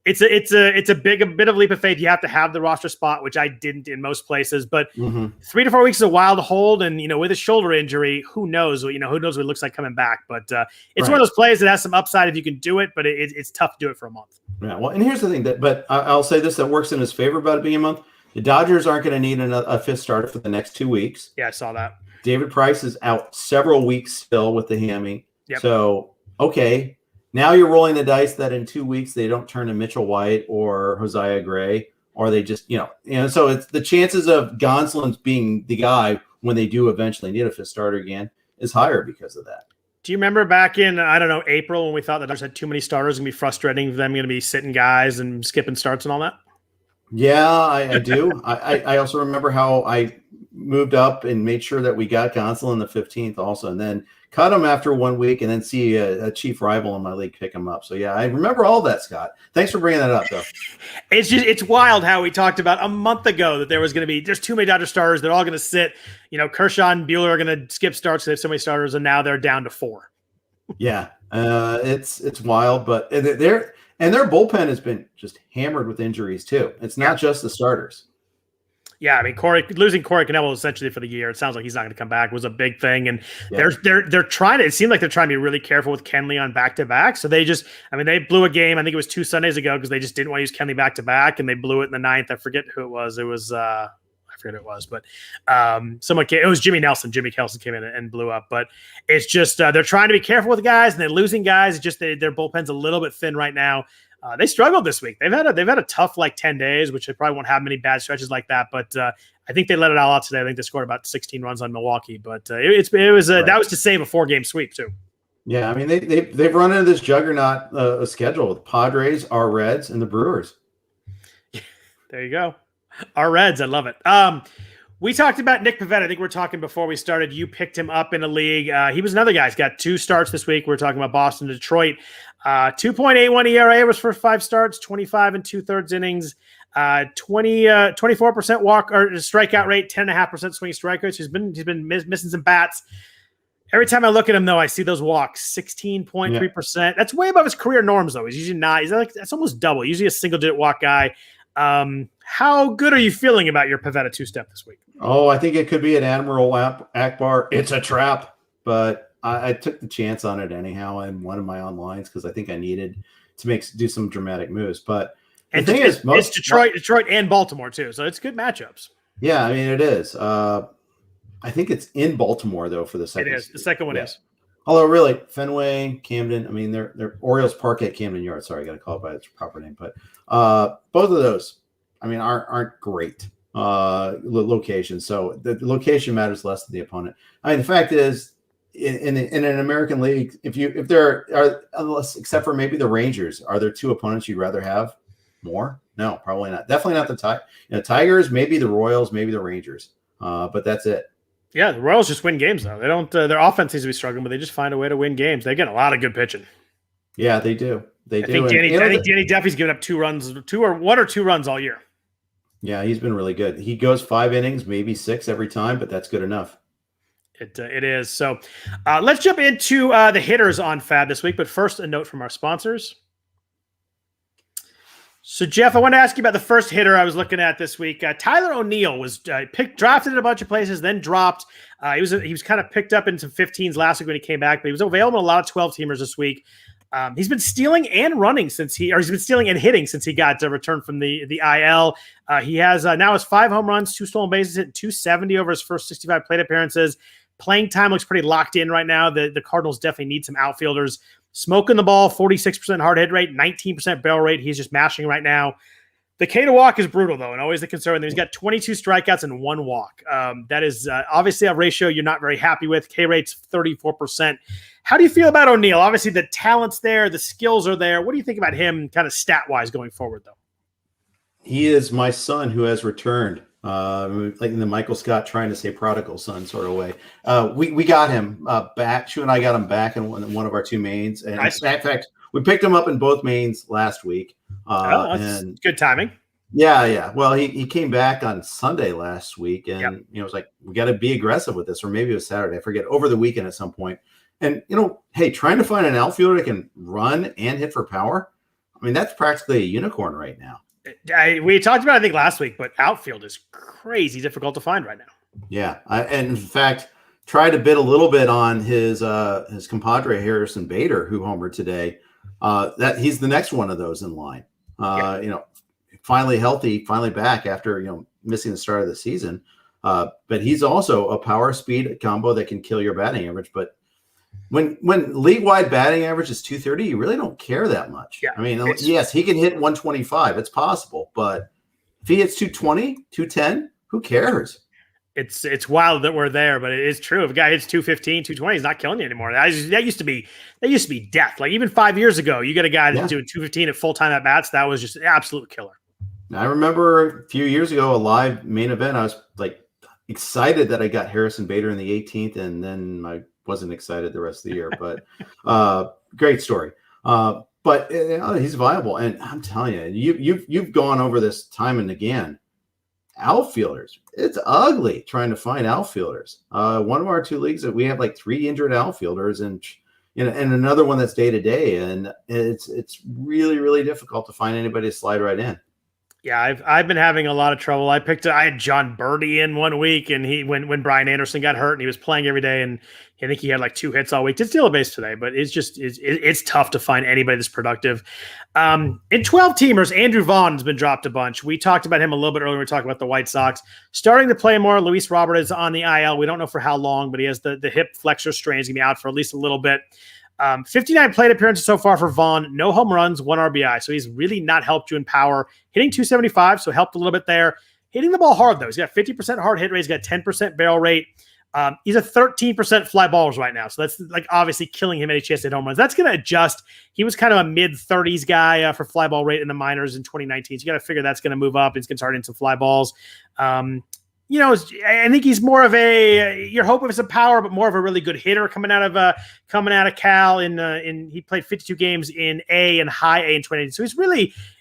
It's a bit of a leap of faith. You have to have the roster spot, which I didn't in most places. But 3 to 4 weeks is a while to hold, and with a shoulder injury, who knows? Who knows what it looks like coming back? But it's one of those plays that has some upside if you can do it, but it's tough to do it for a month. Yeah, well, and here's the thing but I'll say this that works in his favor about it being a month. The Dodgers aren't going to need a fifth starter for the next 2 weeks. Yeah, I saw that. David Price is out several weeks still with the hammy. Yep. So, okay, now you're rolling the dice that in 2 weeks they don't turn to Mitchell White or Hosea Gray, or they just, so it's the chances of Gonzalen being the guy when they do eventually need a fifth starter again is higher because of that. Do you remember back in, April when we thought the Dodgers had too many starters and be frustrating for them going to be sitting guys and skipping starts and all that? Yeah, I do. I also remember how I moved up and made sure that we got Gonzalen the 15th also, and then cut him after 1 week and then see a chief rival in my league pick him up. So, yeah, I remember all that, Scott. Thanks for bringing that up, though. It's wild how we talked about a month ago that there's too many Dodger starters. They're all going to sit. Kershaw and Buehler are going to skip starts because they have so many starters, and now they're down to 4. Yeah, it's wild, but their bullpen has been just hammered with injuries, too. It's not just the starters. Yeah, I mean, losing Corey Knebel essentially for the year. It sounds like he's not going to come back. Was a big thing, and they're trying to. It seemed like they're trying to be really careful with Kenley on back to back. So they they blew a game. I think it was 2 Sundays ago because they just didn't want to use Kenley back to back, and they blew it in the 9th. I forget who it was. It was I forget who it was, but it was Jimmy Nelson. Jimmy Kelson came in and blew up. But it's just they're trying to be careful with the guys, and they're losing guys. It's just their bullpen's a little bit thin right now. They struggled this week. They've had a tough 10 days, which they probably won't have many bad stretches like that. But I think they let it all out today. I think they scored about 16 runs on Milwaukee. But that was to save a 4-game sweep too. Yeah, I mean they've run into this juggernaut schedule with Padres, our Reds, and the Brewers. There you go, our Reds. I love it. We talked about Nick Pavette. I think we were talking before we started. You picked him up in a league. He was another guy. He's got 2 starts this week. We were talking about Boston, Detroit. 2.81 ERA was for 5 starts, 25 and 2/3 innings, 24% walk or strikeout rate, 10.5% swing strikeouts. He's been missing some bats. Every time I look at him, though, I see those walks, 16.3%. That's way above his career norms, though. He's usually not. That's almost double. Usually a single-digit walk guy. How good are you feeling about your Pavetta 2-step this week? Oh, I think it could be an Admiral Akbar. It's a trap, but I took the chance on it anyhow in one of my onlines because I think I needed to do some dramatic moves. But the thing is, it's Detroit and Baltimore too, so it's good matchups. Yeah, I mean it is. I think it's in Baltimore though for the second. It is. The second one is. Although really, Fenway, Camden. I mean, they're Orioles Park at Camden Yards. Sorry, I got to call it by its proper name. But both of those, I mean, aren't great locations. So the location matters less than the opponent. I mean, the fact is, in an American league, if there are, unless except for maybe the Rangers, are there 2 opponents you'd rather have more? No, probably not. Definitely not the Tigers. Maybe the Royals. Maybe the Rangers. But that's it. Yeah, the Royals just win games though. They don't. Their offense seems to be struggling, but they just find a way to win games. They get a lot of good pitching. Yeah, they do. I think Danny Duffy's given up 2 runs, 1 or 2 runs all year. Yeah, he's been really good. He goes 5 innings, maybe 6 every time, but that's good enough. It is. So let's jump into the hitters on FAAB this week. But first, a note from our sponsors. So, Jeff, I want to ask you about the first hitter I was looking at this week. Tyler O'Neill was drafted in a bunch of places, then dropped. He was kind of picked up in some 15s last week when he came back, but he was available in a lot of 12-teamers this week. He's been stealing and running he's been stealing and hitting since he got returned from the IL. He has now has 5 home runs, 2 stolen bases, hit 270 over his first 65 plate appearances. Playing time looks pretty locked in right now. The Cardinals definitely need some outfielders. Smoking the ball, 46% hard hit rate, 19% barrel rate. He's just mashing right now. The K to walk is brutal, though, and always the concern. He's got 22 strikeouts and 1 walk. That is obviously a ratio you're not very happy with. K rate's 34%. How do you feel about O'Neill? Obviously, the talent's there. The skills are there. What do you think about him kind of stat-wise going forward, though? He is my son who has returned. Like in the Michael Scott trying to say prodigal son sort of way. We got him back. Shu and I got him back in one of our 2 mains. And nice. In fact, we picked him up in both mains last week. And good timing. Yeah. Well, he came back on Sunday last week, and it was like, we got to be aggressive with this, or maybe it was Saturday. I forget, over the weekend at some point. And hey, trying to find an outfielder that can run and hit for power. I mean, that's practically a unicorn right now. We talked about it, I think, last week, but outfield is crazy difficult to find right now. Yeah, and in fact, tried to bid a little bit on his compadre Harrison Bader, who homered today. That he's the next one of those in line. Finally healthy, finally back after missing the start of the season. But he's also a power speed combo that can kill your batting average. But when league-wide batting average is 230, you really don't care that much. Yeah, I mean, yes, he can hit 125. It's possible. But if he hits 220, 210, who cares? It's wild that we're there, but it is true. If a guy hits 215, 220, he's not killing you anymore. That used to be death. Like even 5 years ago, you get a guy that's doing 215 at full-time at-bats. That was just an absolute killer. I remember a few years ago, a live main event, I was like excited that I got Harrison Bader in the 18th, and then I wasn't excited the rest of the year. But great story. But he's viable, and I'm telling you, you've gone over this time and again. Outfielders, it's ugly trying to find outfielders. One of our 2 leagues that we have like 3 injured outfielders, and another one that's day to day, and it's really, really difficult to find anybody to slide right in. Yeah, I've been having a lot of trouble. I had John Birdie in 1 week, and when Brian Anderson got hurt, and he was playing every day, and I think he had like 2 hits all week. Did steal a base today, but it's tough to find anybody that's productive. In 12-teamers, Andrew Vaughn has been dropped a bunch. We talked about him a little bit earlier. We talked about the White Sox starting to play more. Luis Robert is on the IL. We don't know for how long, but he has the hip flexor strain. He's gonna be out for at least a little bit. 59 plate appearances so far for Vaughn, no home runs, 1 RBI. So he's really not helped you in power. Hitting 275, so helped a little bit there. Hitting the ball hard, though. He's got 50% hard hit rate. He's got 10% barrel rate. He's a 13% fly balls right now. So that's like obviously killing him any chance at home runs. That's going to adjust. He was kind of a mid-30s guy for fly ball rate in the minors in 2019. So you got to figure that's going to move up. He's going to start in some fly balls. I think he's more of you're hoping for some power, but more of a really good hitter coming out of Cal. He played 52 games in A and high A in 2018. So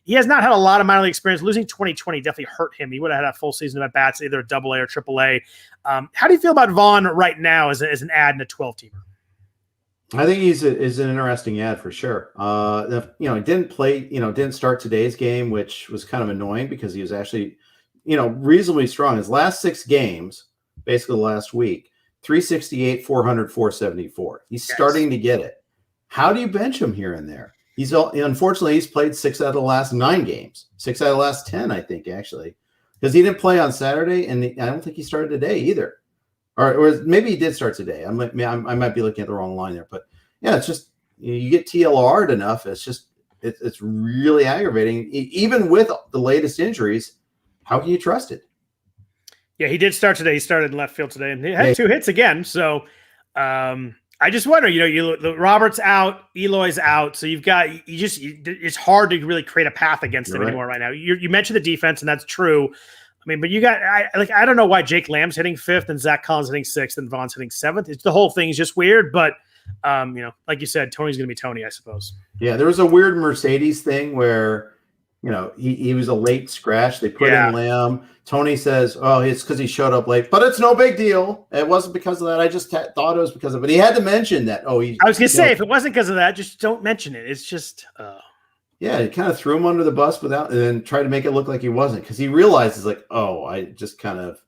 he has not had a lot of minor league experience. Losing 2020 definitely hurt him. He would have had a full season of at bats, either a double A or triple A. How do you feel about Vaughn right now as an ad in a 12-teamer? I think he's an interesting ad for sure. Didn't start today's game, which was kind of annoying because he was actually, reasonably strong. His last 6 games, basically last week, 368, 400, 474. He's starting to get it. How do you bench him here and there? Unfortunately, he's played 6 out of the last 9 games, 6 out of the last 10, I think, actually, because he didn't play on Saturday, and I don't think he started today either. Or maybe he did start today. I might be looking at the wrong line there, but yeah, it's just you get TLR'd enough. It's really aggravating. Even with the latest injuries, how can you trust it? Yeah, he did start today. He started in left field today, and he had 2 hits again. So I just wonder, Robert's out, Eloy's out, so it's hard to really create a path against him anymore right now. You mentioned the defense, and that's true. I mean, but I don't know why Jake Lamb's hitting 5th and Zach Collins hitting 6th and Vaughn's hitting 7th. It's the whole thing is just weird, but like you said, Tony's going to be Tony, I suppose. Yeah, there was a weird Mercedes thing where, he was a late scratch. They put in Lamb. Tony says, "Oh, it's because he showed up late, but it's no big deal. It wasn't because of that. I just thought it was because of it." He had to mention that. I was going to say, if it wasn't because of that, just don't mention it. It's just. Yeah, he kind of threw him under the bus and then tried to make it look like he wasn't, because he realizes I just kind of,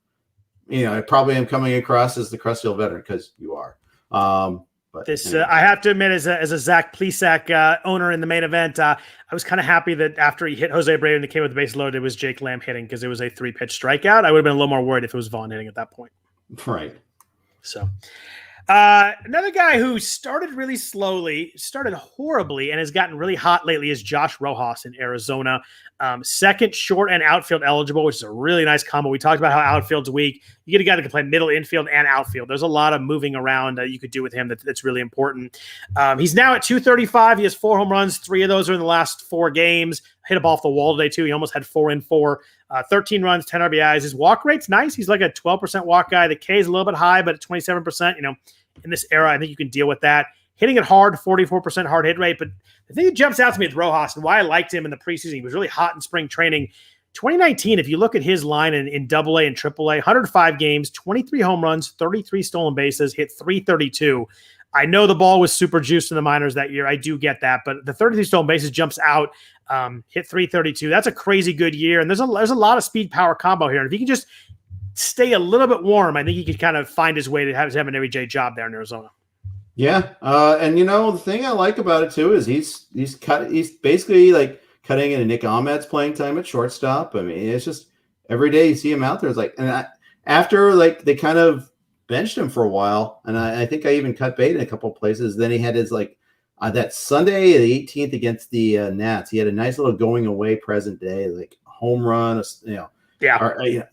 I probably am coming across as the crusty old veteran, because you are. But I have to admit, as a Zach Plesac owner in the main event, I was kind of happy that after he hit Jose Abreu and they came with the base loaded, it was Jake Lamb hitting, because it was a 3-pitch strikeout. I would have been a little more worried if it was Vaughn hitting at that point. Right. So. Another guy who started really slowly, started horribly, and has gotten really hot lately is Josh Rojas in Arizona. Second short and outfield eligible, which is a really nice combo. We talked about how outfield's weak. You get a guy that can play middle, infield, and outfield. There's a lot of moving around you could do with him that's really important. He's now at 235. He has 4 home runs. 3 of those are in the last 4 games. Hit a ball off the wall today, too. He almost had 4 in 4. 13 runs, 10 RBIs. His walk rate's nice. He's like a 12% walk guy. The K is a little bit high, but at 27%, in this era, I think you can deal with that. Hitting it hard, 44% hard hit rate. But the thing that jumps out to me with Rojas and why I liked him in the preseason, he was really hot in spring training. 2019, if you look at his line in AA and AAA, 105 games, 23 home runs, 33 stolen bases, hit 332. I know the ball was super juiced in the minors that year. I do get that. But the 33 stolen bases jumps out, hit 332. That's a crazy good year. And there's a lot of speed power combo here. And if he can just stay a little bit warm, I think he could kind of find his way to have an everyday job there in Arizona. Yeah. And the thing I like about it too is he's basically like cutting into Nick Ahmed's playing time at shortstop. I mean, it's just every day you see him out there. It's after they kind of benched him for a while, and I think I even cut bait in a couple of places. Then he had his that Sunday, the 18th against the Nats, he had a nice little going away present day, home run, Yeah,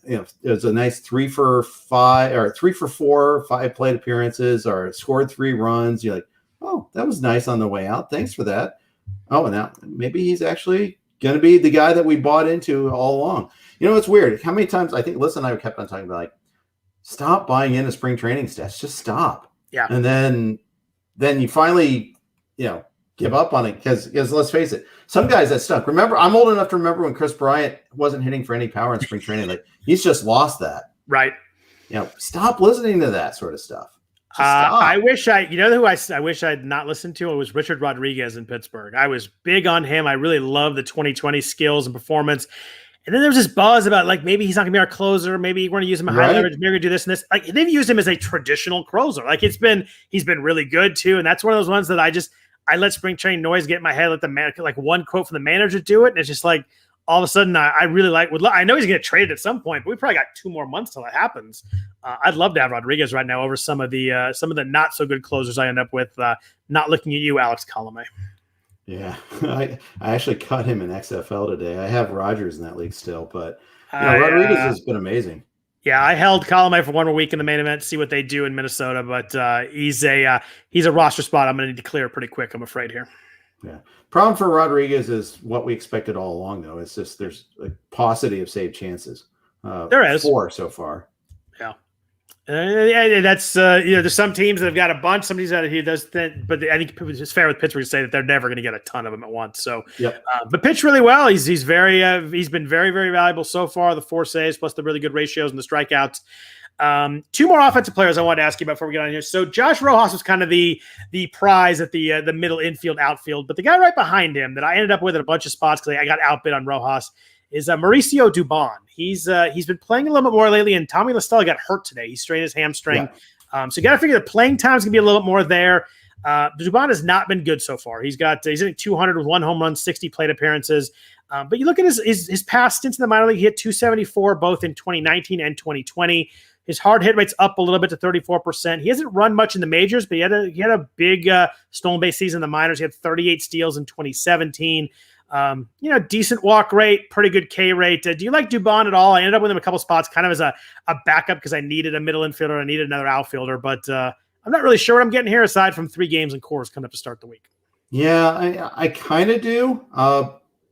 it was a nice 3 for 5 or 3 for 4, 5 plate appearances, or scored 3 runs. You're like, oh, that was nice on the way out. Thanks for that. Oh, now maybe he's actually going to be the guy that we bought into all along. It's weird. How many times I think Liz and I kept on talking about stop buying into spring training stats. Just stop. Yeah. And then you finally, give up on it because let's face it, some guys that stuck. Remember, I'm old enough to remember when Chris Bryant wasn't hitting for any power in spring training. He's just lost that. Right. Stop listening to that sort of stuff. I wish I wish I'd not listened to. It was Richard Rodriguez in Pittsburgh. I was big on him. I really loved the 2020 skills and performance. And then there was this buzz about maybe he's not gonna be our closer. Maybe we're gonna use him at high leverage. Maybe we're gonna do this and this. They've used him as a traditional closer. He's been really good too. And that's one of those ones that I let spring training noise get in my head. Let the one quote from the manager do it, and it's just all of a sudden I really I know he's going to get traded at some point, but we probably got 2 more months till that happens. I'd love to have Rodriguez right now over some of the not so good closers I end up with. Not looking at you, Alex Colomé. Yeah, I actually cut him in XFL today. I have Rogers in that league still, but Rodriguez has been amazing. Yeah, I held Colomé for 1 more week in the main event to see what they do in Minnesota, but he's a roster spot I'm going to need to clear pretty quick, I'm afraid here. Yeah. Problem for Rodriguez is what we expected all along, though. It's just there's a paucity of saved chances. There is 4 so far. Yeah, that's there's some teams that have got a bunch. Some teams that he does, but I think it's fair with Pittsburgh to say that they're never going to get a ton of them at once. So, Yep. But pitched really well. He's he's been very very valuable so far. The 4 saves plus the really good ratios and the strikeouts. 2 more offensive players I wanted to ask you about before we get on here. So Josh Rojas was kind of the prize at the middle infield outfield, but the guy right behind him that I ended up with at a bunch of spots because I got outbid on Rojas is Mauricio Dubon. He's been playing a little bit more lately, and Tommy LaStella got hurt today. He strained his hamstring. Yeah. So you got to figure the playing time is going to be a little bit more there. Dubon has not been good so far. He's hitting 200 with 1 home run, 60 plate appearances. But you look at his past stints in the minor league, he hit 274 both in 2019 and 2020. His hard hit rate's up a little bit to 34%. He hasn't run much in the majors, but he had a big stolen base season in the minors. He had 38 steals in 2017. Decent walk rate, pretty good K rate. Do you like Dubon at all? I ended up with him a couple spots kind of as a backup because I needed a middle infielder. I needed another outfielder, but I'm not really sure what I'm getting here aside from 3 games and cores coming up to start the week. Yeah, I kind of do.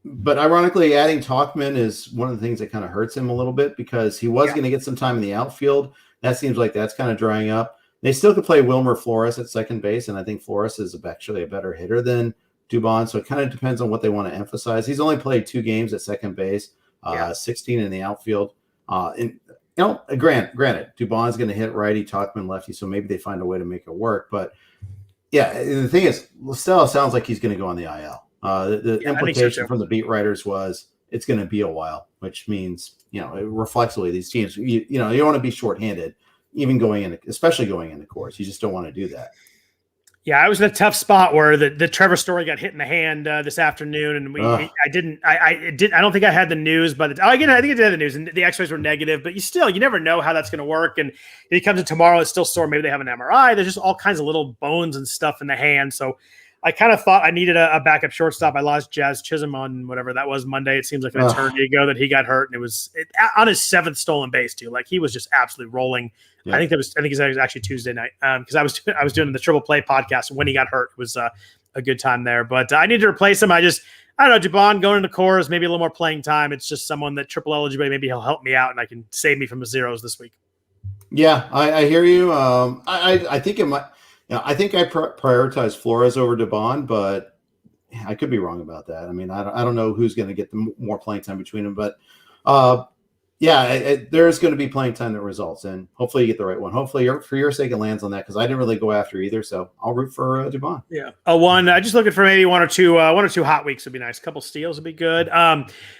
But ironically, adding Talkman is one of the things that kind of hurts him a little bit because he was going to get some time in the outfield. That seems like that's kind of drying up. They still could play Wilmer Flores at second base, and I think Flores is actually a better hitter than Dubon, so it kind of depends on what they want to emphasize. He's only played 2 games at second base, 16 in the outfield. Granted, Dubon's going to hit righty, Talkman lefty, so maybe they find a way to make it work. But yeah, the thing is, LaStella sounds like he's going to go on the IL. The implication from the beat writers was it's going to be a while, which means, it reflects the way these teams, you don't want to be shorthanded, even especially going into course. You just don't want to do that. Yeah, I was in a tough spot where the Trevor Story got hit in the hand this afternoon, and I don't think I had the news, but I think I did have the news, and the X-rays were negative. But you never know how that's going to work. And if he comes in tomorrow, it's still sore. Maybe they have an MRI. There's just all kinds of little bones and stuff in the hand. So I kind of thought I needed a backup shortstop. I lost Jazz Chisholm on whatever that was Monday. It seems like an eternity ago that he got hurt, and it was on his 7th stolen base too. Like he was just absolutely rolling. Yeah. I think it was actually Tuesday night because I was doing the Triple Play podcast when he got hurt. It was a good time there, but I need to replace him. I don't know, Dubon going into cores, maybe a little more playing time. It's just someone that triple eligibility, maybe he'll help me out and I can save me from the zeros this week. Yeah, I hear you. I think it might. I think I prioritize Flores over Dubon, but I could be wrong about that. I mean, I don't know who's going to get the more playing time between them, but there's going to be playing time that results, and hopefully you get the right one. Hopefully, for your sake, it lands on that because I didn't really go after either, so I'll root for Dubon. Yeah, just looking for maybe one or two hot weeks would be nice. A couple steals would be good.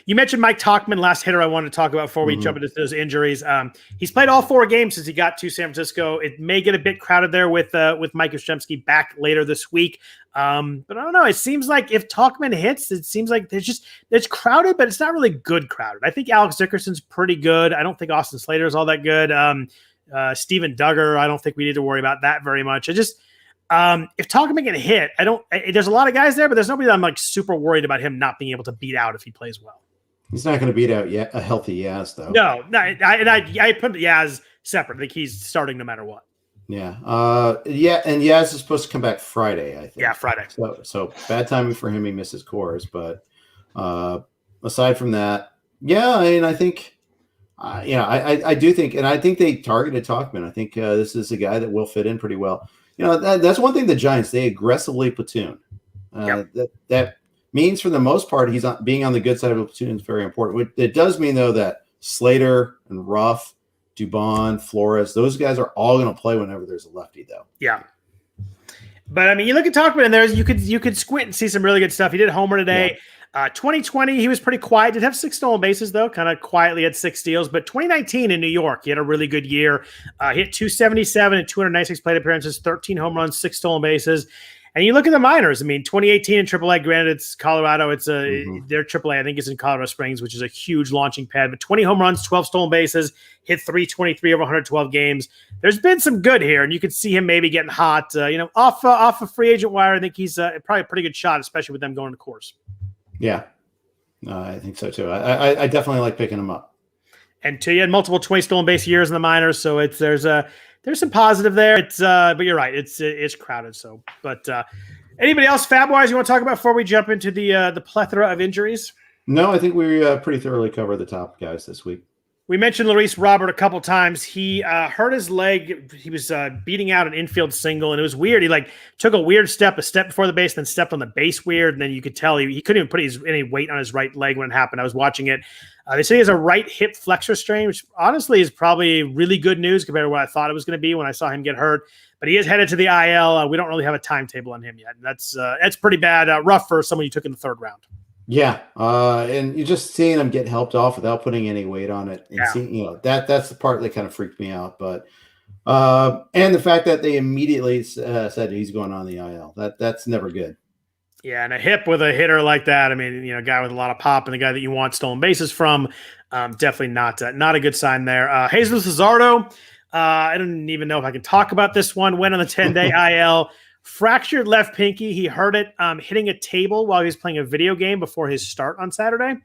You mentioned Mike Talkman, last hitter I wanted to talk about before we jump into those injuries. He's played all 4 games since he got to San Francisco. It may get a bit crowded there with Mike Yastrzemski back later this week. But I don't know. It seems like if Talkman hits, it seems like it's crowded, but it's not really good crowded. I think Alex Dickerson's pretty good. I don't think Austin Slater is all that good. Steven Duggar, I don't think we need to worry about that very much. If Talkman can hit, there's a lot of guys there, but there's nobody that I'm like super worried about him not being able to beat out if he plays well. He's not going to beat out a healthy Yaz though. No, I put Yaz separate. I think he's starting no matter what. Yeah. And Yaz is supposed to come back Friday, I think. Yeah, Friday. So bad timing for him. He misses cores. But aside from that, yeah, I mean, I think, I do think, and I think they targeted Talkman. I think this is a guy that will fit in pretty well. That's one thing the Giants, they aggressively platoon. That means for the most part, he's being on the good side of the platoon is very important. It does mean, though, that Slater and Ruff, Dubon, Flores, those guys are all going to play whenever there's a lefty, though. Yeah. But, I mean, you look at Talkman, and you could squint and see some really good stuff. He did a homer today. Yeah. 2020, he was pretty quiet. Did have 6 stolen bases, though, kind of quietly had 6 steals. But 2019 in New York, he had a really good year. He hit 277 and 296 plate appearances, 13 home runs, 6 stolen bases. And you look at the minors. I mean, 2018 in AAA, granted it's Colorado. It's their AAA, I think, is in Colorado Springs, which is a huge launching pad. But 20 home runs, 12 stolen bases, hit 323 over 112 games. There's been some good here, and you could see him maybe getting hot. Off a free agent wire, I think he's probably a pretty good shot, especially with them going to course. Yeah, I think so too. I definitely like picking him up. And he had multiple 20 stolen base years in the minors, so there's some positive there. But you're right, it's crowded. So, but anybody else FAAB wise you want to talk about before we jump into the plethora of injuries? No, I think we pretty thoroughly covered the top guys this week. We mentioned Luis Robert a couple times. He hurt his leg. He was beating out an infield single, and it was weird. He took a step before the base, then stepped on the base weird, and then you could tell he couldn't even put any weight on his right leg when it happened. I was watching it. They say he has a right hip flexor strain, which honestly is probably really good news compared to what I thought it was going to be when I saw him get hurt. But he is headed to the IL. We don't really have a timetable on him yet. That's pretty bad, rough for someone you took in the third round. Yeah, and you just seeing him get helped off without putting any weight on it, and seeing, that's the part that kind of freaked me out. But and the fact that they immediately said he's going on the IL, that's never good. Yeah, and a hip with a hitter like that, I mean, a guy with a lot of pop and the guy that you want stolen bases from, definitely not a good sign there. Jesus Luzardo, I don't even know if I can talk about this one. Went on the 10-day IL. Fractured left pinky. He hurt it hitting a table while he was playing a video game before his start on Saturday.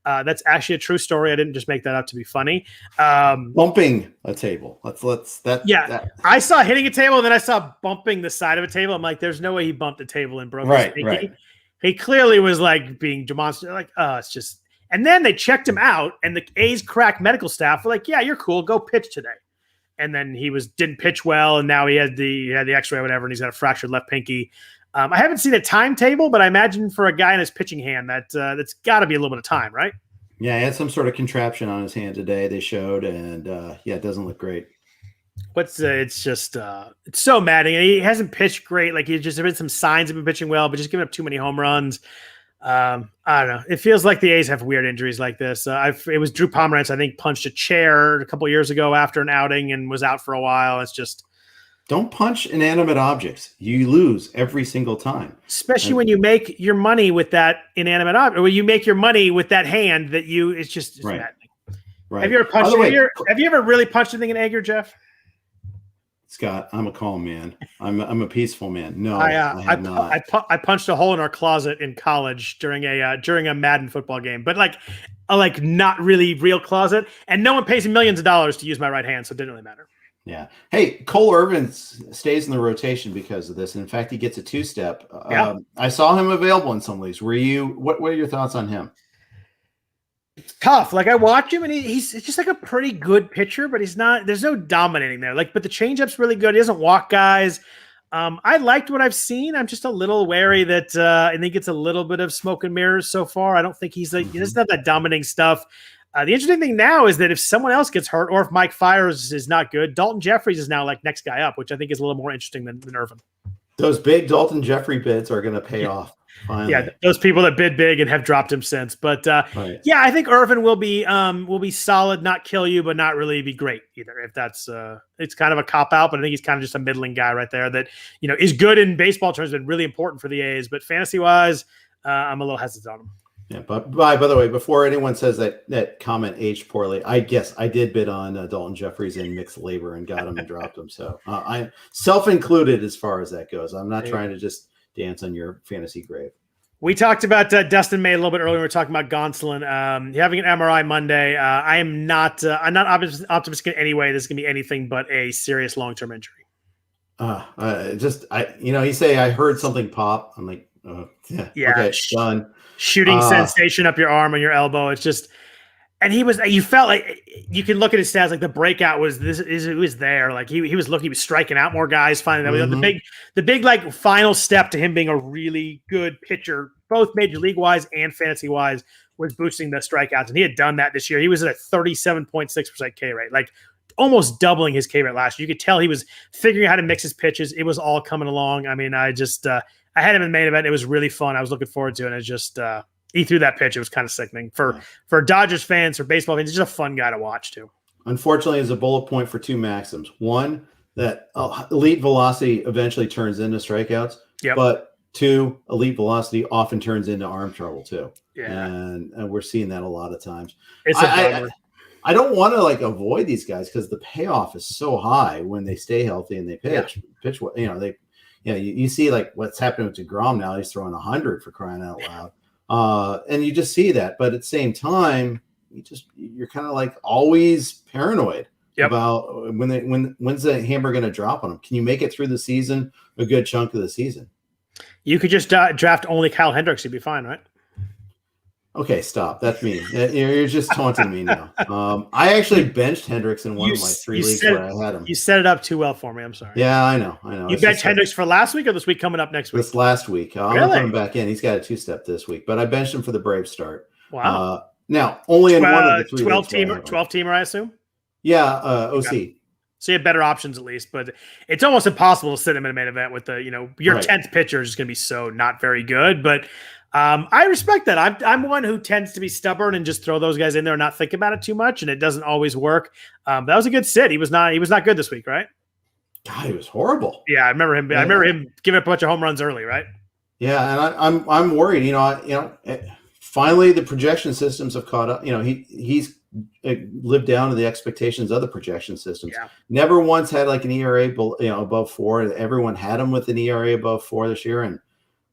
That's actually a true story. I didn't just make that up to be funny. Bumping a table. I saw hitting a table, and then I saw bumping the side of a table. I'm like, there's no way he bumped a table and broke his pinky. Right. He clearly was being demonstrative. Like, it's just. And then they checked him out, and the A's crack medical staff were like, "Yeah, you're cool. Go pitch today." And then he didn't pitch well, and now he had the X-ray or whatever, and he's got a fractured left pinky. I haven't seen a timetable, but I imagine for a guy in his pitching hand, that's got to be a little bit of time, right? Yeah, he had some sort of contraption on his hand today. They showed, and it doesn't look great. It's just it's so maddening. He hasn't pitched great. There's been some signs of him pitching well, but just giving up too many home runs. I don't know. It feels like the A's have weird injuries like this. It was Drew Pomerance, I think, punched a chair a couple of years ago after an outing and was out for a while. It's just don't punch inanimate objects. You lose every single time. Especially when you make your money with that inanimate object, or when you make your money with that hand that it's right. maddening. Right. Have you ever punched? Have you ever really punched anything in anger, Jeff? Scott, I'm a calm man. I'm a peaceful man. No, I have not. I punched a hole in our closet in college during a Madden football game, but a not really real closet, and no one pays me millions of dollars to use my right hand, so it didn't really matter. Yeah. Hey, Cole Irvin stays in the rotation because of this. In fact, he gets a two-step. I saw him available in some leagues. What are your thoughts on him? Tough. I watch him, and he's just a pretty good pitcher, but he's not. There's no dominating there. But the changeup's really good. He doesn't walk guys. I liked what I've seen. I'm just a little wary that I think it's a little bit of smoke and mirrors so far. I don't think he doesn't have that dominating stuff. The interesting thing now is that if someone else gets hurt, or if Mike Fiers is not good, Dalton Jeffries is now next guy up, which I think is a little more interesting than Irvin. Those big Dalton Jeffrey bids are going to pay off. Finally. Yeah, those people that bid big and have dropped him since. But right. I think Irvin will be solid, not kill you, but not really be great either. If that's it's kind of a cop out, but I think he's kind of just a middling guy right there that is good in baseball terms, been really important for the A's. But fantasy wise, I'm a little hesitant on him. Yeah, but by the way, before anyone says that comment aged poorly, I guess I did bid on Dalton Jeffries in mixed labor and got him and dropped him. So I'm self-included as far as that goes. I'm not trying to just dance on your fantasy grave. We talked about Dustin May a little bit earlier. We were talking about Gonzalen having an MRI Monday. I'm not optimistic in any way this is going to be anything but a serious long-term injury. You say I heard something pop. I'm like, okay, done. Shooting sensation up your arm and your elbow. It's just, and you felt like you can look at his stats. The breakout was it was there. He was looking, he was striking out more guys. Finally, the big final step to him being a really good pitcher, both major league wise and fantasy wise, was boosting the strikeouts. And he had done that this year. He was at a 37.6% K rate, almost doubling his K rate last year. You could tell he was figuring out how to mix his pitches. It was all coming along. I mean, I had him in the main event. It was really fun. I was looking forward to it. And it just he threw that pitch. It was kind of sickening for Dodgers fans, for baseball fans. He's just a fun guy to watch too. Unfortunately, it's a bullet point for two maxims. One, that elite velocity eventually turns into strikeouts. Yep. But two, elite velocity often turns into arm trouble too. Yeah. And we're seeing that a lot of times. It's a bummer. I don't want to avoid these guys because the payoff is so high when they stay healthy and they pitch. You see what's happening with DeGrom now. He's throwing 100 for crying out loud. And you just see that. But at the same time, you're kind of always paranoid about when's the hammer going to drop on them. Can you make it through the season, a good chunk of the season? You could just draft only Kyle Hendricks. You'd be fine, right? Okay, stop. That's mean. You're just taunting me now. I actually benched Hendricks in one of my 3 leagues where I had him. You set it up too well for me. I'm sorry. Yeah, I know. You benched Hendricks for last week or this week coming up next week? This last week. I'm going to put him back in. He's got a 2-step this week, but I benched him for the Braves start. Wow. Now, only in one of the 3 12-teamer, I assume? Yeah, OC. So you have better options at least, but it's almost impossible to sit him in a main event with your 10th pitcher is going to be so not very good. But I respect that. I'm one who tends to be stubborn and just throw those guys in there and not think about it too much, and it doesn't always work. That was a good sit. He was not good this week, right? God, he was horrible. Yeah, I remember him. I remember him giving up a bunch of home runs early, right? Yeah, and I'm worried. Finally the projection systems have caught up. He's lived down to the expectations of the projection systems. Yeah. Never once had like an ERA, above 4. Everyone had him with an ERA above 4 this year, and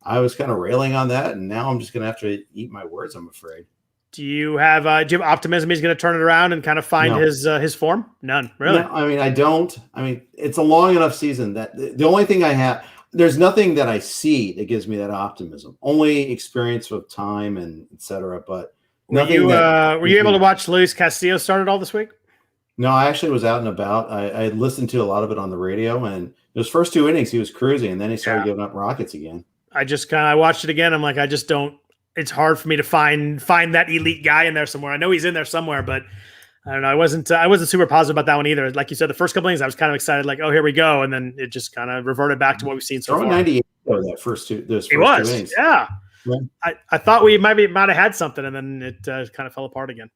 I was kind of railing on that. And now I'm just going to have to eat my words, I'm afraid. Do you have optimism he's going to turn it around and kind of find his form? None, really. No, I don't. It's a long enough season that the only thing I have. There's nothing that I see that gives me that optimism. Only experience with time and et cetera. But nothing. Were you able to watch Louise Castillo start it all this week? No, I actually was out and about. I listened to a lot of it on the radio, and those first 2 innings he was cruising, and then he started giving up rockets again. I watched it again. I'm like, I just don't. It's hard for me to find that elite guy in there somewhere. I know he's in there somewhere, but I don't know. I wasn't super positive about that one either. Like you said, the first couple innings, I was kind of excited, like, oh, here we go, and then it just kind of reverted back to what we've seen so far. 98 those first 2 innings. Yeah. I thought we might have had something, and then it kind of fell apart again.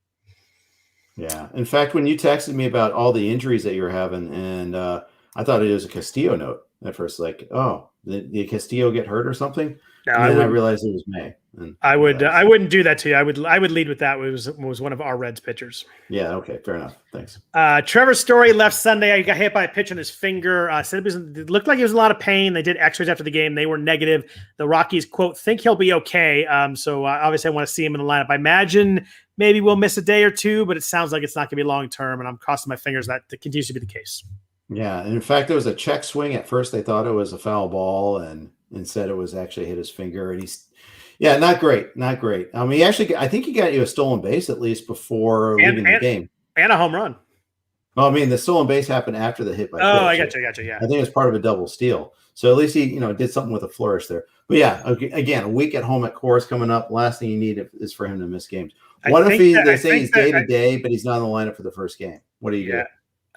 Yeah. In fact, when you texted me about all the injuries that you were having, and I thought it was a Castillo note at first, like, oh, did Castillo get hurt or something? No, and then I realized it was May. I wouldn't do that to you. I would lead with that. It was one of our Reds pitchers. Yeah. Okay. Fair enough. Thanks. Trevor Story left Sunday. He got hit by a pitch on his finger. Said it looked like he was in a lot of pain. They did X-rays after the game. They were negative. The Rockies, quote, think he'll be okay. So obviously I want to see him in the lineup. I imagine maybe we'll miss a day or 2, but it sounds like it's not going to be long term. And I'm crossing my fingers that continues to be the case. Yeah. And in fact, there was a check swing. At first they thought it was a foul ball, and instead it was actually hit his finger. And not great. Not great. I think he got you a stolen base at least before leaving the game. And a home run. Well, the stolen base happened after the hit by pitch. I got you. Yeah. I think it was part of a double steal. So at least he, did something with a flourish there. But yeah, again, a week at home at Coors coming up. Last thing you need is for him to miss games. What if they say he's day-to-day, but he's not in the lineup for the first game? What do you do?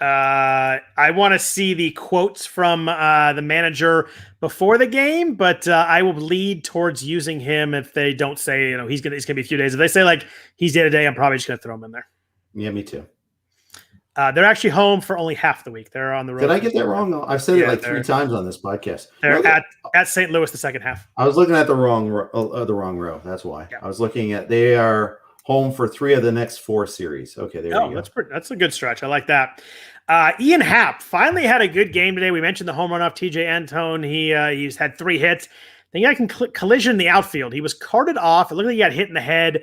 I want to see the quotes from the manager before the game, but I will lead towards using him if they don't say, he's gonna be a few days. If they say like he's day to day, I'm probably just gonna throw him in there. Yeah, me too. They're actually home for only half the week. They're on the road. Did I get that wrong? Though? I've said it like 3 times on this podcast. They're at St. Louis the second half. I was looking at the wrong row. That's why. Yeah. I was looking at they are home for 3 of the next 4 series. Okay, there you go. That's a good stretch. I like that. Ian Happ finally had a good game today. We mentioned the home run off TJ Antone. He's had 3 hits. Then he got a collision in the outfield. He was carted off. It looked like he got hit in the head.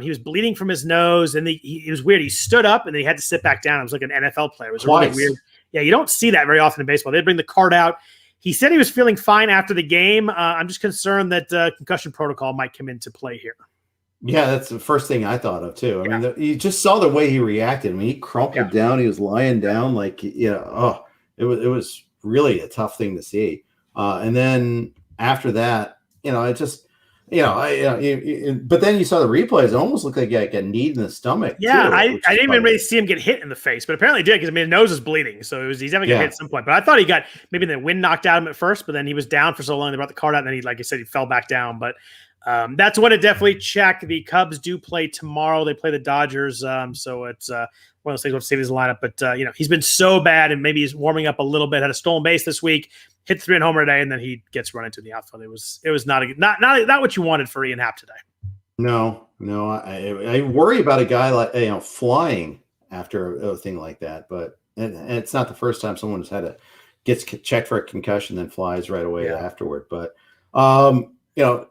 He was bleeding from his nose, and it was weird. He stood up, and then he had to sit back down. It was like an NFL player. It was really weird. Yeah, you don't see that very often in baseball. They'd bring the card out. He said he was feeling fine after the game. I'm just concerned that concussion protocol might come into play here. Yeah, that's the first thing I thought of too. You just saw the way he reacted. He crumpled down. He was lying down like, it was really a tough thing to see. And then after that, it just, but then you saw the replays. It almost looked like he got kneed in the stomach. Yeah, too, I didn't even really see him get hit in the face, but apparently he did because his nose is bleeding. So he's having to get hit at some point. But I thought he got maybe the wind knocked out of him at first, but then he was down for so long. They brought the card out, and then he, like I said, he fell back down. But that's when it definitely check. The Cubs do play tomorrow. They play the Dodgers. So it's one of those things we'll see his lineup. But, he's been so bad, and maybe he's warming up a little bit. Had a stolen base this week, hit 3 and homer today, and then he gets run into the outfield. It was not what you wanted for Ian Happ today. No. I worry about a guy like, flying after a thing like that. But it's not the first time someone's gets checked for a concussion, then flies right away afterward. But,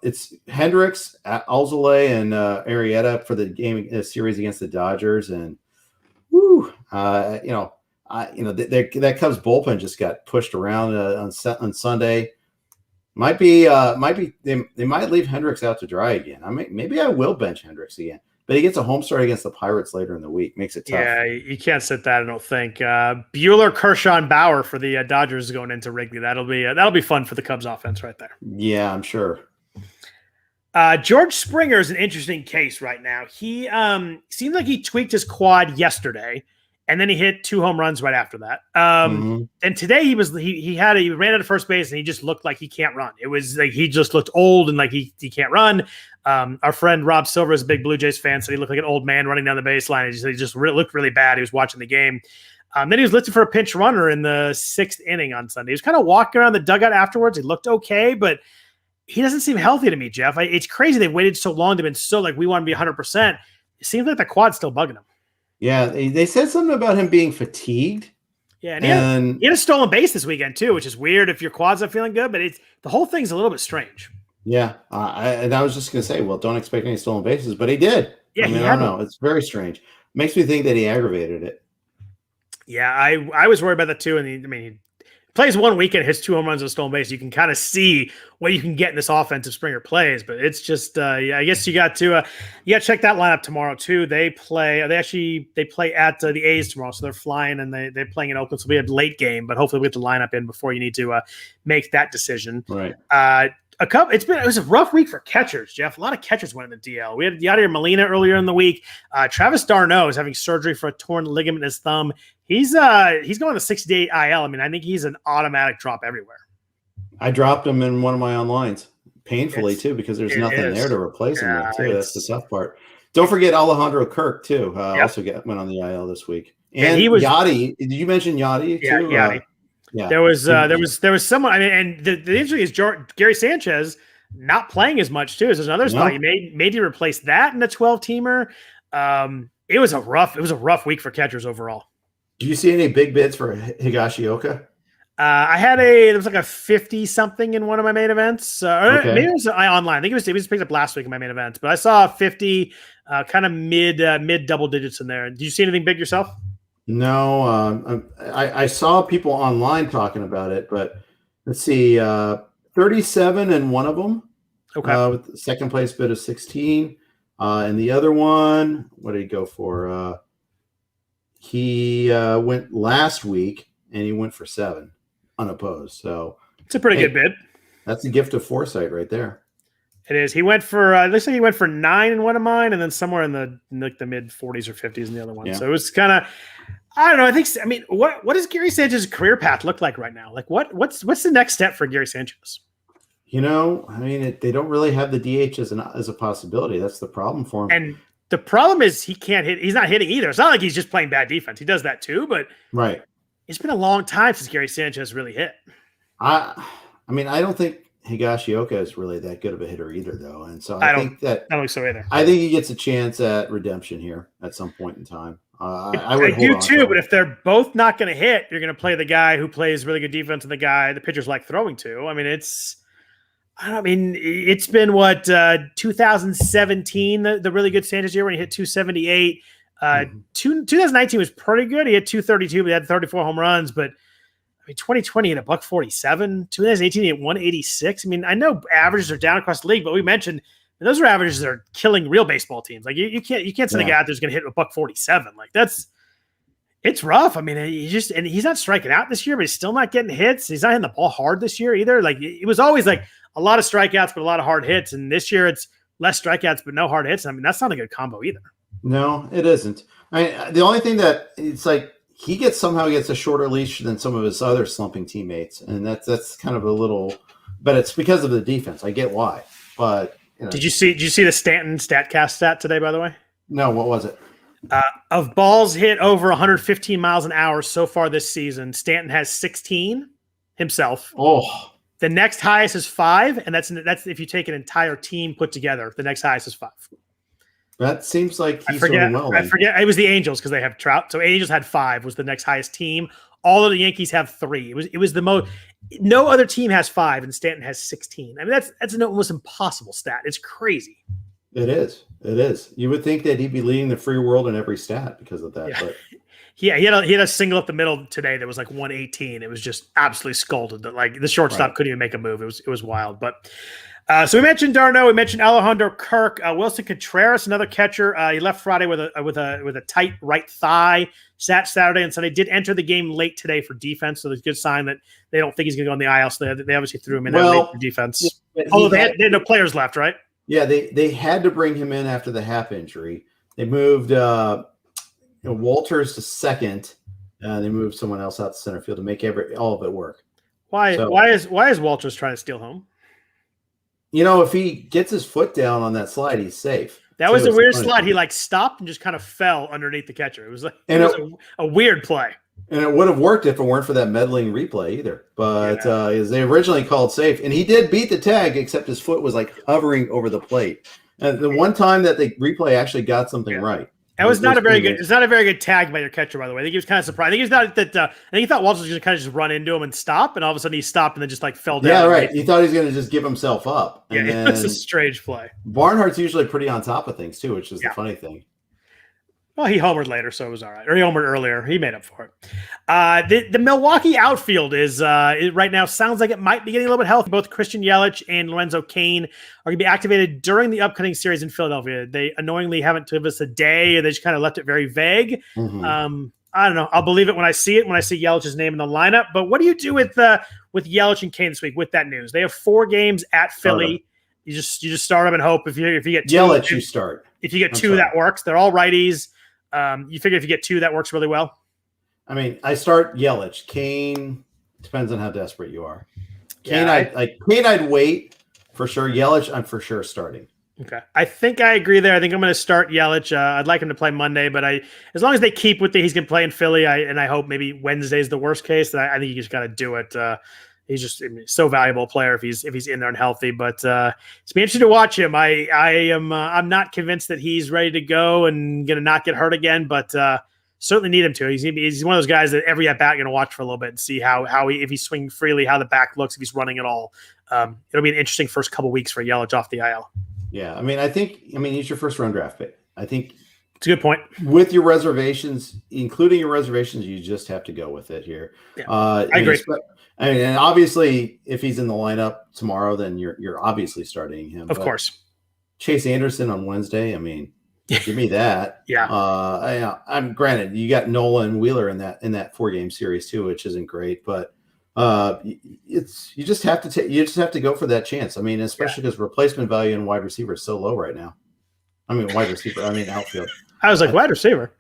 it's Hendricks, Alzolay, and Arrieta for the game series against the Dodgers, and that Cubs bullpen just got pushed around on Sunday. Might be. They might leave Hendricks out to dry again. Maybe I will bench Hendricks again. But he gets a home start against the Pirates later in the week. Makes it tough. Yeah, you can't sit that, I don't think. Bueller, Kershaw, and Bauer for the Dodgers going into Wrigley. That'll be fun for the Cubs offense right there. Yeah, I'm sure. George Springer is an interesting case right now. He seemed like he tweaked his quad yesterday, and then he hit 2 home runs right after that. And today he ran out of first base, and he just looked like he can't run. It was like he just looked old and like he can't run. Our friend Rob Silver is a big Blue Jays fan, so he looked like an old man running down the baseline. He just looked really bad. He was watching the game. Then he was listed for a pinch runner in the 6th inning on Sunday. He was kind of walking around the dugout afterwards. He looked okay, but he doesn't seem healthy to me, Jeff. It's crazy they waited so long. They've been so like, we want to be 100%. It seems like the quad's still bugging him. Yeah, they said something about him being fatigued. Yeah, and he had a stolen base this weekend too, which is weird if your quad's not feeling good, but the whole thing's a little bit strange. Yeah, I was just going to say, well, don't expect any stolen bases, but he did. Yeah, I don't know. It's very strange. Makes me think that he aggravated it. Yeah, I was worried about that too. And he plays one weekend, hits 2 home runs on a stolen base. You can kind of see what you can get in this offense if Springer plays, but it's just, I guess you got to check that lineup tomorrow too. They play at the A's tomorrow. So they're flying and they're playing in Oakland. So we have a late game, but hopefully we get the lineup in before you need to make that decision. Right. It was a rough week for catchers, Jeff. A lot of catchers went in the DL. We had Yadier Molina earlier in the week. Travis d'Arnaud is having surgery for a torn ligament in his thumb. He's going to 60-day IL. I mean, I think he's an automatic drop everywhere. I dropped him in one of my onlines painfully too, because there's nothing there to replace him with too. That's the tough part. Don't forget Alejandro Kirk too. Also went on the IL this week. And he was Yachty. Did you mention Yachty too? Yeah, Yachty. Yeah, there was someone. I mean, and the injury is Gary Sanchez not playing as much too. There's another spot. You made you replace that in the 12-teamer. It was a rough week for catchers overall. Do you see any big bids for Higashioka? There was like a 50 something in one of my main events. Maybe it was online. I think it was picked up last week in my main events, but I saw 50, kind of mid double digits in there. Did you see anything big yourself? No, I saw people online talking about it, but let's see, 37 in one of them. Okay. With the second place bid of 16. And the other one, what did he go for? He went last week and he went for 7 unopposed. So it's a pretty good bid. That's a gift of foresight right there. It is. He went for looks like he went for 9 in one of mine, and then somewhere in the mid 40s or 50s in the other one. Yeah. So it was kind of, I don't know. What does Gary Sanchez's career path look like right now? Like what's the next step for Gary Sanchez? They don't really have the DH as a possibility. That's the problem for him. And the problem is he can't hit. He's not hitting either. It's not like he's just playing bad defense. He does that too, but right. It's been a long time since Gary Sanchez really hit. I don't think Higashioka is really that good of a hitter either, though, and so I don't think so either. I think he gets a chance at redemption here at some point in time. I do too, but if they're both not going to hit, you're going to play the guy who plays really good defense and the pitchers like throwing to. It's been 2017, the really good Sanchez year when he hit 278. 2019 was pretty good. He had 232, but he had 34 home runs, but 2020 at $147, 2018 at 186. I know averages are down across the league, but we mentioned those are averages that are killing real baseball teams. Like you can't send a guy out there's going to hit $147. Like it's rough. He's not striking out this year, but he's still not getting hits. He's not hitting the ball hard this year either. Like it was always like a lot of strikeouts, but a lot of hard hits. And this year it's less strikeouts, but no hard hits. That's not a good combo either. No, it isn't. The only thing that it's like, he somehow gets a shorter leash than some of his other slumping teammates, and that's kind of a little. But it's because of the defense. I get why. But did you see the Stanton Statcast stat today? By the way, no. What was it? Of balls hit over 115 miles an hour so far this season, Stanton has 16 himself. Oh, the next highest is 5, and that's if you take an entire team put together. The next highest is 5. That seems like he's doing well. I forget. It was the Angels because they have Trout. So Angels had 5 was the next highest team. All of the Yankees have 3. It was the most. No other team has 5, and Stanton has 16. That's an almost impossible stat. It's crazy. It is. You would think that he'd be leading the free world in every stat because of that. Yeah. But he had a single up the middle today that was like 118. It was just absolutely scalded. That like the shortstop couldn't even make a move. It was wild. But so we mentioned d'Arnaud, we mentioned Alejandro, Kirk, Wilson Contreras, another catcher. He left Friday with a tight right thigh. Sat Saturday and Sunday. Did enter the game late today for defense, so there's a good sign that they don't think he's going to go on the IL. So they obviously threw him in there late for defense. Although they had no players left, right? Yeah, they had to bring him in after the Hap injury. They moved Walters to second. They moved someone else out to center field to make all of it work. Why is Walters trying to steal home? If he gets his foot down on that slide, he's safe. That was a weird slide. He like stopped and just kind of fell underneath the catcher. It was like a weird play. And it would have worked if it weren't for that meddling replay either. But they originally called safe, and he did beat the tag, except his foot was like hovering over the plate. And the one time that the replay actually got something right. That was not a very good. It's not a very good tag by your catcher, by the way. I think he was kind of surprised. I think he's not that. I think he thought Walters was going to kind of just run into him and stop, and all of a sudden he stopped and then just like fell down. Yeah, right. He thought he was going to just give himself up. And yeah, it's a strange play. Barnhart's usually pretty on top of things too, which is the funny thing. Well, he homered later, so it was all right. Or he homered earlier. He made up for it. The Milwaukee outfield is right now sounds like it might be getting a little bit healthy. Both Christian Yelich and Lorenzo Cain are going to be activated during the upcoming series in Philadelphia. They annoyingly haven't given us a day. They just kind of left it very vague. Mm-hmm. I don't know. I'll believe it when I see it, when I see Yelich's name in the lineup. But what do you do with Yelich and Cain this week with that news? They have 4 games at Philly. You just start them and hope if you get 2. Yelich, you start. If you get 2, that works. They're all righties. You figure if you get 2, that works really well. I mean, I start Yelich. Cain depends on how desperate you are. Cain, I'd wait for sure. Yelich, I'm for sure starting. Okay, I think I agree there. I think I'm going to start Yelich. I'd like him to play Monday, but as long as they keep with he's going to play in Philly, I hope maybe Wednesday's the worst case. I think you just got to do it. He's just so valuable player if he's in there and healthy. But it's gonna be interesting to watch him. I'm not convinced that he's ready to go and gonna not get hurt again, but certainly need him to. He's one of those guys that every at bat gonna watch for a little bit and see how if he's swinging freely, how the back looks, if he's running at all. It'll be an interesting first couple weeks for Yelich off the IL. Yeah, I think he's your first round draft pick. I think it's a good point. With your reservations, including your reservations, you just have to go with it here. Yeah, I agree. And obviously, if he's in the lineup tomorrow, then you're obviously starting him. Of course. Chase Anderson on Wednesday. Give me that. Yeah. I'm granted you got Nola and Wheeler in that 4-game series too, which isn't great, but you just have to go for that chance. Especially because replacement value in wide receiver is so low right now. Outfield. I was like wide receiver.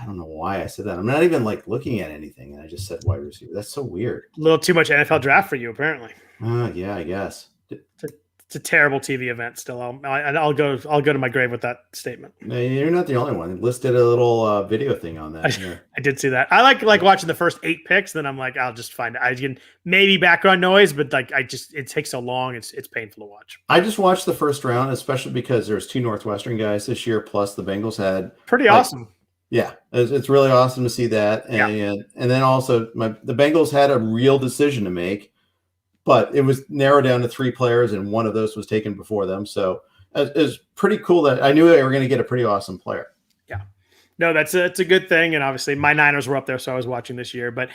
I don't know why I said that. I'm not even looking at anything, and I just said wide receiver. That's so weird. A little too much NFL draft for you, apparently. Yeah, I guess. It's a terrible TV event. Still, I'll go to my grave with that statement. No, you're not the only one. It listed a little video thing on that. I did see that. I like watching the first 8 picks. Then I'm like, I'll just find it. I can maybe background noise, but it takes so long. It's painful to watch. I just watched the first round, especially because there's 2 Northwestern guys this year, plus the Bengals had pretty awesome. Yeah, it's really awesome to see that. And then also the Bengals had a real decision to make, but it was narrowed down to 3 players, and one of those was taken before them. So it's pretty cool that I knew they were going to get a pretty awesome player. Yeah. No, it's a good thing. And obviously my Niners were up there, so I was watching this year. But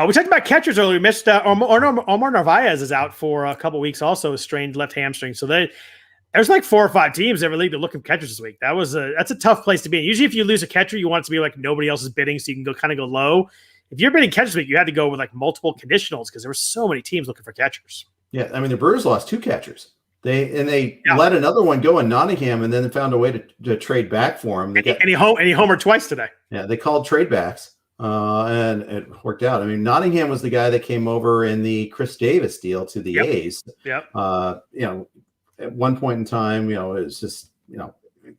we talked about catchers earlier. We missed Omar Narvaez is out for a couple weeks also, a strained left hamstring. So there's 4 or 5 teams in every league that look at catchers this week. That's a tough place to be. Usually if you lose a catcher, you want it to be like nobody else is bidding, so you can go low. If you're bidding catchers this week, you had to go with multiple conditionals because there were so many teams looking for catchers. Yeah, the Brewers lost 2 catchers. They let another one go in Nottingham, and then found a way to trade back for him. And he homered twice today. Yeah, they called trade backs, and it worked out. Nottingham was the guy that came over in the Chris Davis deal to the A's. Yep. At one point in time, it was just,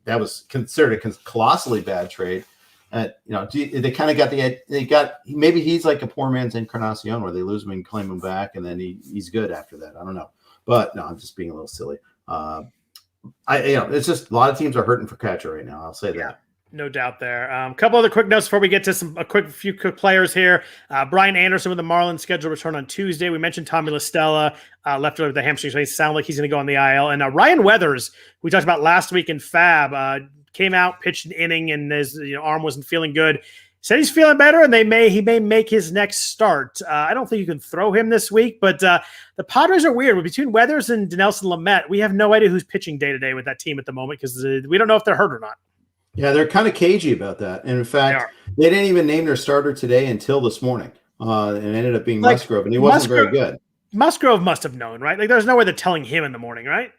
that was considered a colossally bad trade. They kind of maybe he's like a poor man's Encarnacion where they lose him and claim him back, and then he's good after that. I don't know, but no, I'm just being a little silly. It's just a lot of teams are hurting for catcher right now. I'll say that. No doubt there. A couple other quick notes before we get to a few quick players here. Brian Anderson with the Marlins scheduled return on Tuesday. We mentioned Tommy LaStella left with the hamstring, so he sounds like he's going to go on the IL. And Ryan Weathers, we talked about last week in FAAB, came out, pitched an inning, and his arm wasn't feeling good. Said he's feeling better, and he may make his next start. I don't think you can throw him this week, but the Padres are weird. Between Weathers and Dinelson Lamet, we have no idea who's pitching day-to-day with that team at the moment because we don't know if they're hurt or not. Yeah, they're kind of cagey about that. And in fact, they didn't even name their starter today until this morning. And it ended up being Musgrove, and he wasn't very good. Musgrove must have known, right? Like, there's no way they're telling him in the morning, right?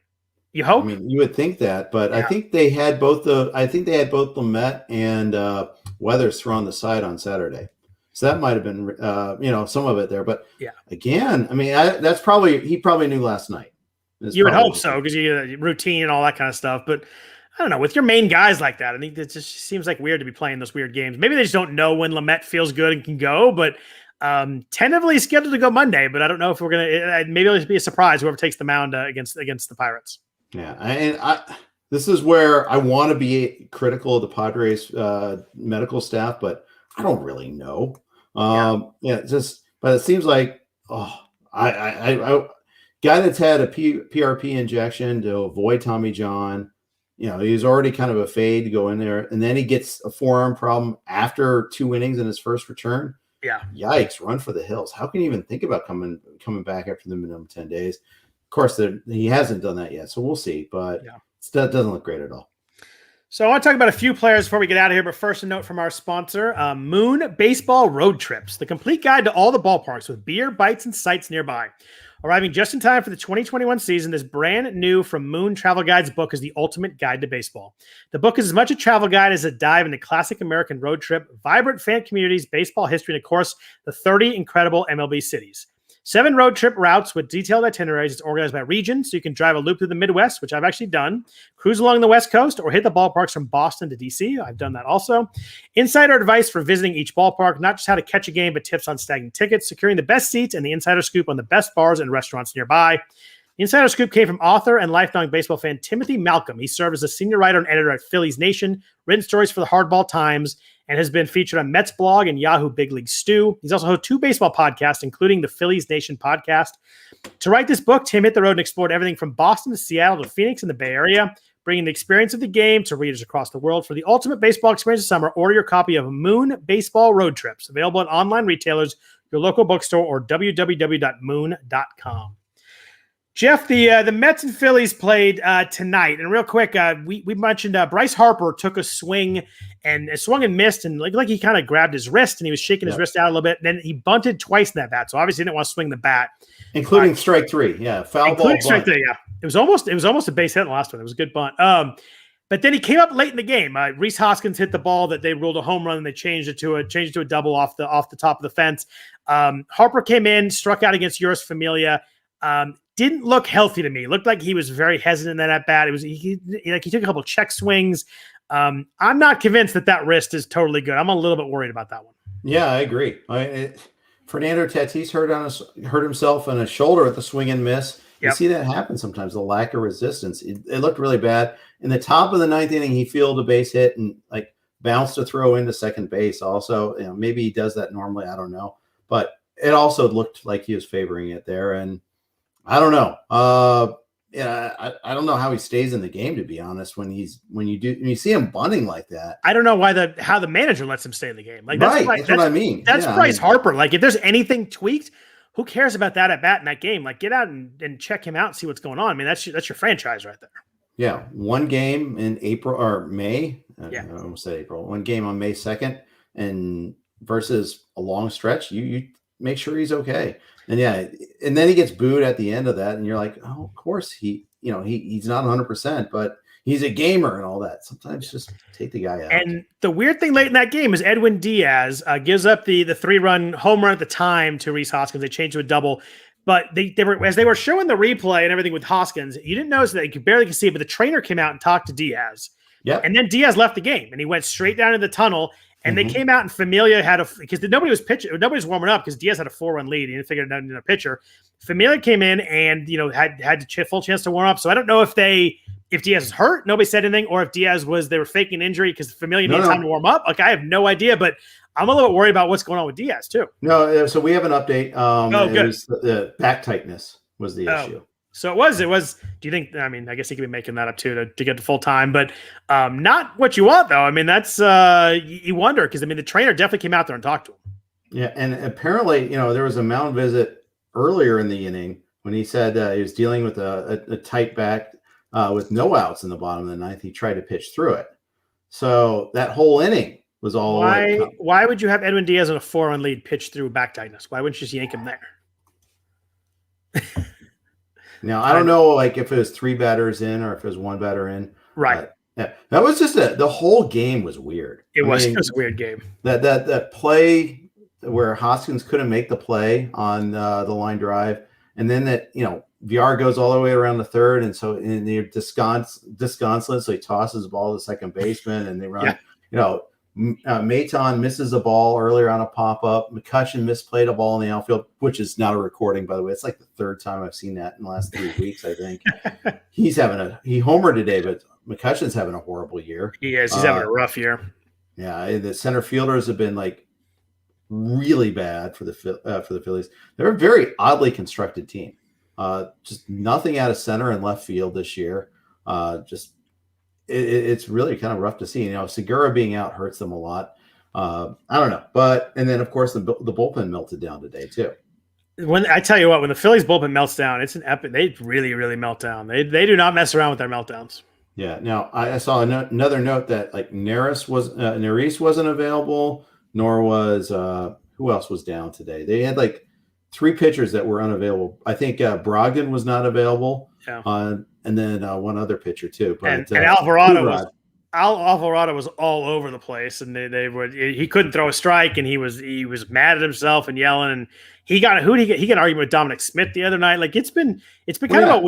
You hope? I mean, you would think that, but I think they had both Lamet and Weathers thrown on the side on Saturday. So that might have been, some of it there. But again, I mean, he probably knew last night. You would hope so because you routine and all that kind of stuff. But I don't know, with your main guys like that, I think it just seems like weird to be playing those weird games. Maybe they just don't know when Lamet feels good and can go, but tentatively scheduled to go Monday. But I don't know if we're going to, maybe it'll be a surprise whoever takes the mound against the Pirates. Yeah, and this is where I want to be critical of the Padres medical staff, but I don't really know. But it seems like I guy that's had a PRP injection to avoid Tommy John. He's already kind of a fade to go in there, and then he gets a forearm problem after 2 innings in his first return. Yeah, yikes! Run for the hills. How can you even think about coming back after the minimum 10 days? Of course, he hasn't done that yet, so we'll see. But that doesn't look great at all. So I want to talk about a few players before we get out of here. But first, a note from our sponsor, Moon Baseball Road Trips, the complete guide to all the ballparks with beer, bites, and sites nearby. Arriving just in time for the 2021 season, this brand new from Moon Travel Guides book is the ultimate guide to baseball. The book is as much a travel guide as a dive into classic American road trip, vibrant fan communities, baseball history, and of course, the 30 incredible MLB cities. 7 road trip routes with detailed itineraries. It's organized by region, so you can drive a loop through the Midwest, which I've actually done, cruise along the West Coast, or hit the ballparks from Boston to D.C. I've done that also. Insider advice for visiting each ballpark, not just how to catch a game, but tips on snagging tickets, securing the best seats, and the insider scoop on the best bars and restaurants nearby. The insider scoop came from author and lifelong baseball fan Timothy Malcolm. He served as a senior writer and editor at Phillies Nation, written stories for the Hardball Times, and has been featured on Mets Blog and Yahoo Big League Stew. He's also hosted 2 baseball podcasts, including the Phillies Nation podcast. To write this book, Tim hit the road and explored everything from Boston to Seattle to Phoenix and the Bay Area, bringing the experience of the game to readers across the world. For the ultimate baseball experience this summer, order your copy of Moon Baseball Road Trips, available at online retailers, your local bookstore, or www.moon.com. Jeff, the Mets and Phillies played tonight, and real quick, we mentioned Bryce Harper took a swing and swung and missed, and like he kind of grabbed his wrist and he was shaking his wrist out a little bit, and then he bunted twice in that bat, so obviously he didn't want to swing the bat, including strike 3, foul ball, strike 3, It was almost a base hit in the last one. It was a good bunt. But then he came up late in the game. Rhys Hoskins hit the ball that they ruled a home run, and they changed it to a double off the top of the fence. Harper came in, struck out against Yoris Familia. Didn't look healthy to me. Looked like he was very hesitant in that bat. He took a couple check swings. I'm not convinced that wrist is totally good. I'm a little bit worried about that one. Yeah, I agree. Fernando Tatis hurt himself on his shoulder at the swing and miss. You see that happen sometimes, the lack of resistance. It looked really bad. In the top of the 9th inning, he fielded a base hit and bounced to throw into second base. Also, maybe he does that normally. I don't know. But it also looked like he was favoring it there. And I don't know. I don't know how he stays in the game, to be honest, when you see him bunting like that. I don't know how the manager lets him stay in the game. That's what I mean. That's Bryce Harper. If there's anything tweaked, who cares about that at bat in that game? Get out and check him out and see what's going on. I mean, that's your franchise right there. Yeah, one game in April or May. I almost said April. One game on May 2nd, and versus a long stretch, you make sure he's okay. And and then he gets booed at the end of that, and you're like, oh, of course he's not 100%, but he's a gamer and all that. Sometimes just take the guy out. And the weird thing late in that game is Edwin Diaz gives up the 3-run home run at the time to Rhys Hoskins. They changed to a double, but they were, as they were showing the replay and everything with Hoskins, you didn't notice that you barely could see it, but the trainer came out and talked to Diaz. Yeah, and then Diaz left the game and he went straight down to the tunnel. And they came out and Familia had because nobody was warming up because Diaz had a 4-run lead. He didn't figure it out in a pitcher. Familia came in and had a full chance to warm up. So I don't know if Diaz is hurt, nobody said anything, or if they were faking an injury because Familia needed time to warm up. I have no idea, but I'm a little bit worried about what's going on with Diaz too. No, so we have an update. Good. The back tightness was the issue. So it was. Do you think? I mean, I guess he could be making that up too to get to full time, but not what you want though. I mean, that's you wonder because I mean the trainer definitely came out there and talked to him. Yeah, and apparently, there was a mound visit earlier in the inning when he said he was dealing with a tight back with no outs in the bottom of the ninth. He tried to pitch through it, so that whole inning was all. Why would you have Edwin Diaz on a 4-run lead pitch through back tightness? Why wouldn't you just yank him there? Now, I don't know if it was 3 batters in or if it was 1 batter in. Right. Yeah, that was just the whole game was weird. It was a weird game. That play where Hoskins couldn't make the play on the line drive, and then VR goes all the way around the third, and so in the disconsolate, so he tosses the ball to the second baseman, and they run. Yeah. Maton misses a ball earlier on a pop-up. McCutchen misplayed a ball in the outfield, which is not a recording, by the way. It's like the 3rd time I've seen that in the last 3 weeks, I think. He homered today, but McCutchen's having a horrible year. He is. He's having a rough year. Yeah, the center fielders have been really bad for the Phillies. They're a very oddly constructed team. Just nothing out of center and left field this year. It's really kind of rough to see. Segura being out hurts them a lot. I don't know, and then of course the bullpen melted down today too. When I tell you what, when the Phillies bullpen melts down, it's an epic. They really, really melt down. They do not mess around with their meltdowns. Yeah. Now I saw another note that Neris wasn't available, nor was who else was down today. They had 3 pitchers that were unavailable. I think Brogdon was not available. Yeah. And then one other pitcher too. But and Alvarado was all over the place, and he couldn't throw a strike, and he was mad at himself and yelling, and he got an argument with Dominic Smith the other night. It's been kind of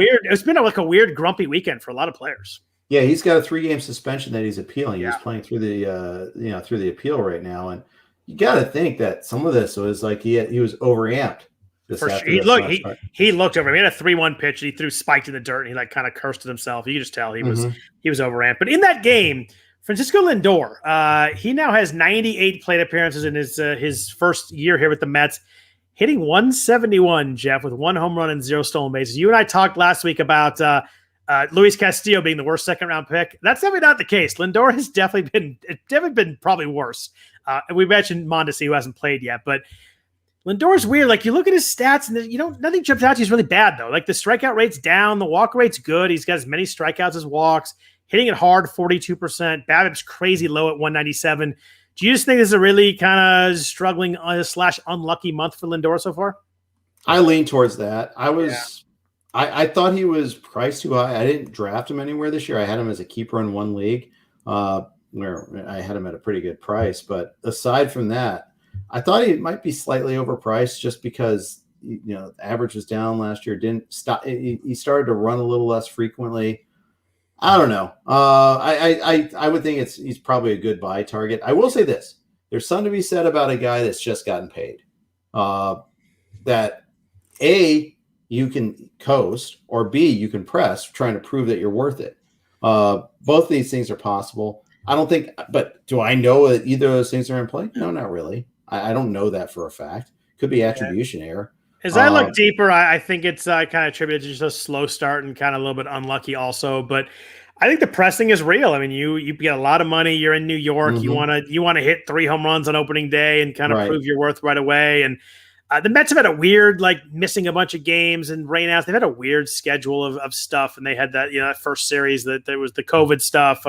a weird grumpy weekend for a lot of players. Yeah, he's got a 3-game suspension that he's appealing. Yeah. He's playing through the appeal right now, and you got to think that some of this was he was overamped. For sure. He looked over. He had a 3-1 pitch, and he threw spiked in the dirt, and he kind of cursed at himself. You could just tell he was overamped. But in that game, Francisco Lindor, he now has 98 plate appearances in his first year here with the Mets, hitting 171, Jeff, with 1 home run and 0 stolen bases. You and I talked last week about Louise Castillo being the worst second-round pick. That's definitely not the case. Lindor has definitely been probably worse. And we mentioned Mondesi, who hasn't played yet, but Lindor's weird. You look at his stats, and nothing jumps out to you is really bad though. The strikeout rate's down, the walk rate's good. He's got as many strikeouts as walks, hitting it hard, 42%. BABIP's crazy low at 197. Do you just think this is a really kind of struggling / unlucky month for Lindor so far? I lean towards that. I thought he was priced too high. I didn't draft him anywhere this year. I had him as a keeper in one league, where I had him at a pretty good price. But aside from that, I thought he might be slightly overpriced just because the average was down last year. Didn't stop. He started to run a little less frequently. I don't know. I would think he's probably a good buy target. I will say this: there's something to be said about a guy that's just gotten paid. That A, you can coast, or B, you can press, trying to prove that you're worth it. Both of these things are possible. I don't think, but do I know that either of those things are in play? No, not really. I don't know that for a fact. Could be attribution error. As I look deeper, I think it's kind of attributed to just a slow start and kind of a little bit unlucky also. But I think the pressing is real. I mean, you get a lot of money. You're in New York. Mm-hmm. You want to hit 3 home runs on opening day and kind of prove your worth right away. And the Mets have had a weird, missing a bunch of games and rainouts. They've had a weird schedule of stuff, and they had that that first series that there was the COVID stuff.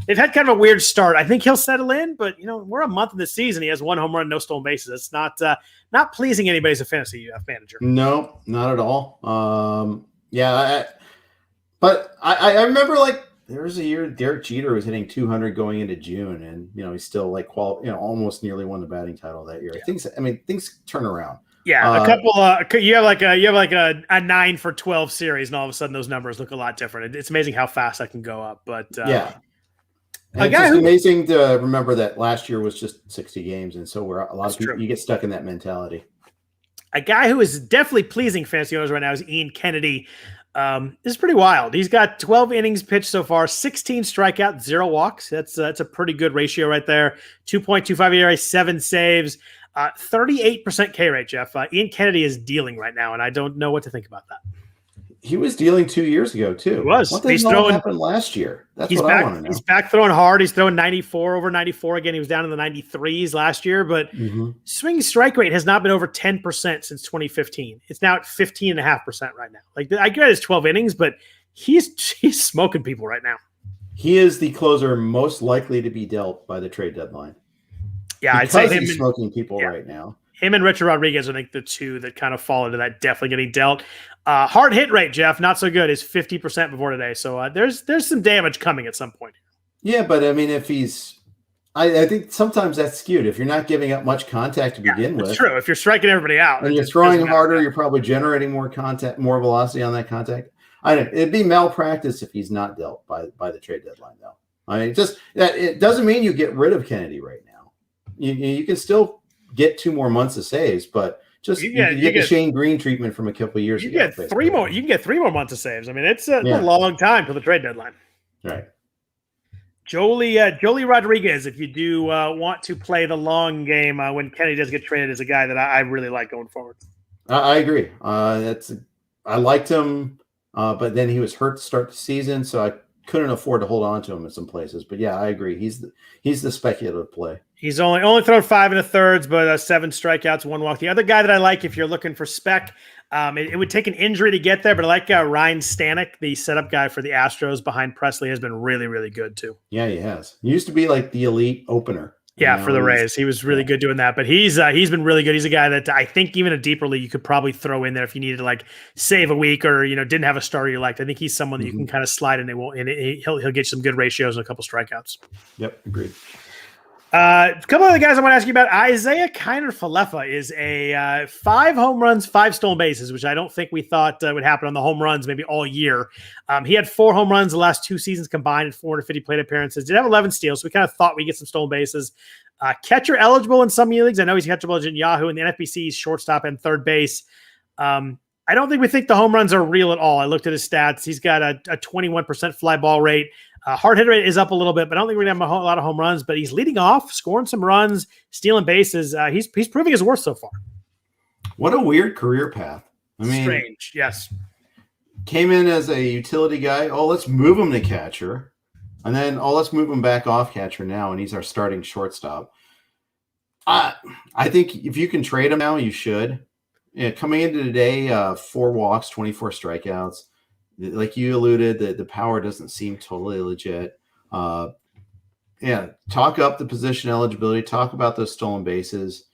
They've had kind of a weird start. I think he'll settle in, but we're a month in the season. He has 1 home run, no stolen bases. It's not pleasing anybody as a fantasy manager. No, not at all. But I remember there was a year Derek Jeter was hitting 200 going into June, and he still almost nearly won the batting title that year. Yeah. Things turn around. Yeah, a couple. You have a 9 for 12 series, and all of a sudden those numbers look a lot different. It's amazing how fast that can go up. But yeah. And it's amazing to remember that last year was just 60 games, and so a lot of people, you get stuck in that mentality. A guy who is definitely pleasing fantasy owners right now is Ian Kennedy. This is pretty wild. He's got 12 innings pitched so far, 16 strikeouts, 0 walks. That's a pretty good ratio right there. 2.25 ERA, 7 saves, 38% K rate, Jeff. Ian Kennedy is dealing right now, and I don't know what to think about that. He was dealing 2 years ago too. He was. What the hell happened last year? That's what I want to know. He's back throwing hard. He's throwing 94 over 94 again. He was down in the 93s last year, but swing strike rate has not been over 10% since 2015. It's now at 15.5% right now. Like, I get his 12 innings, but he's smoking people right now. He is the closer most likely to be dealt by the trade deadline. Yeah, I'd say he's smoking people right now. Him and Richard Rodriguez, I think the two that kind of fall into that, definitely getting dealt. Hard hit rate, Jeff, not so good. Is 50% before today. So there's some damage coming at some point. Yeah, but I mean, if he's, I think sometimes that's skewed. If you're not giving up much contact to begin with, that's true. If you're striking everybody out and you're throwing harder, you're probably generating more contact, more velocity on that contact. I don't. It'd be malpractice if he's not dealt by the trade deadline, though. I mean, just that it doesn't mean you get rid of Kennedy right now. You can still get 2 more months of saves, but just you get the Shane Green treatment from a couple of years ago. You can get 3 more months of saves. I mean, it's a long time till the trade deadline. Right. Jolie Rodriguez, if you do want to play the long game when Kennedy does get traded, is a guy that I really like going forward. I agree. I liked him, but then he was hurt to start the season, so I couldn't afford to hold on to him in some places. But yeah, I agree. He's the speculative play. He's only thrown 5 1/3, but 7 strikeouts, 1 walk. The other guy that I like, if you're looking for spec, it would take an injury to get there, but I like Ryan Stanek, the setup guy for the Astros behind Presley, has been really, really good too. Yeah, he has. He used to be like the elite opener. Yeah, for the Rays. He was really good doing that, but he's been really good. He's a guy that I think even a deeper league you could probably throw in there if you needed to like save a week or didn't have a starter you liked. I think he's someone that you can kind of slide in. He'll get some good ratios and a couple strikeouts. Yep, agreed. A couple of the guys I want to ask you about. Isaiah Kiner Falefa is a 5 home runs, 5 stolen bases, which I don't think we thought would happen on the home runs maybe all year. He had 4 home runs the last 2 seasons combined at 450 plate appearances. Did have 11 steals, so we kind of thought we'd get some stolen bases. Catcher eligible in some leagues. I know he's catchable in Yahoo and the NFBC's shortstop and third base. I don't think we think the home runs are real at all. I looked at his stats. He's got a 21% fly ball rate. Hard hit rate is up a little bit, but I don't think we're going to have a lot of home runs. But he's leading off, scoring some runs, stealing bases. He's proving his worth so far. What a weird career path. I mean, strange, yes. Came in as a utility guy. Oh, let's move him to catcher. And then, let's move him back off catcher now, and he's our starting shortstop. I think if you can trade him now, you should. Yeah, coming into today, 4 walks, 24 strikeouts. Like you alluded, the power doesn't seem totally legit. Talk up the position eligibility. Talk about those stolen bases.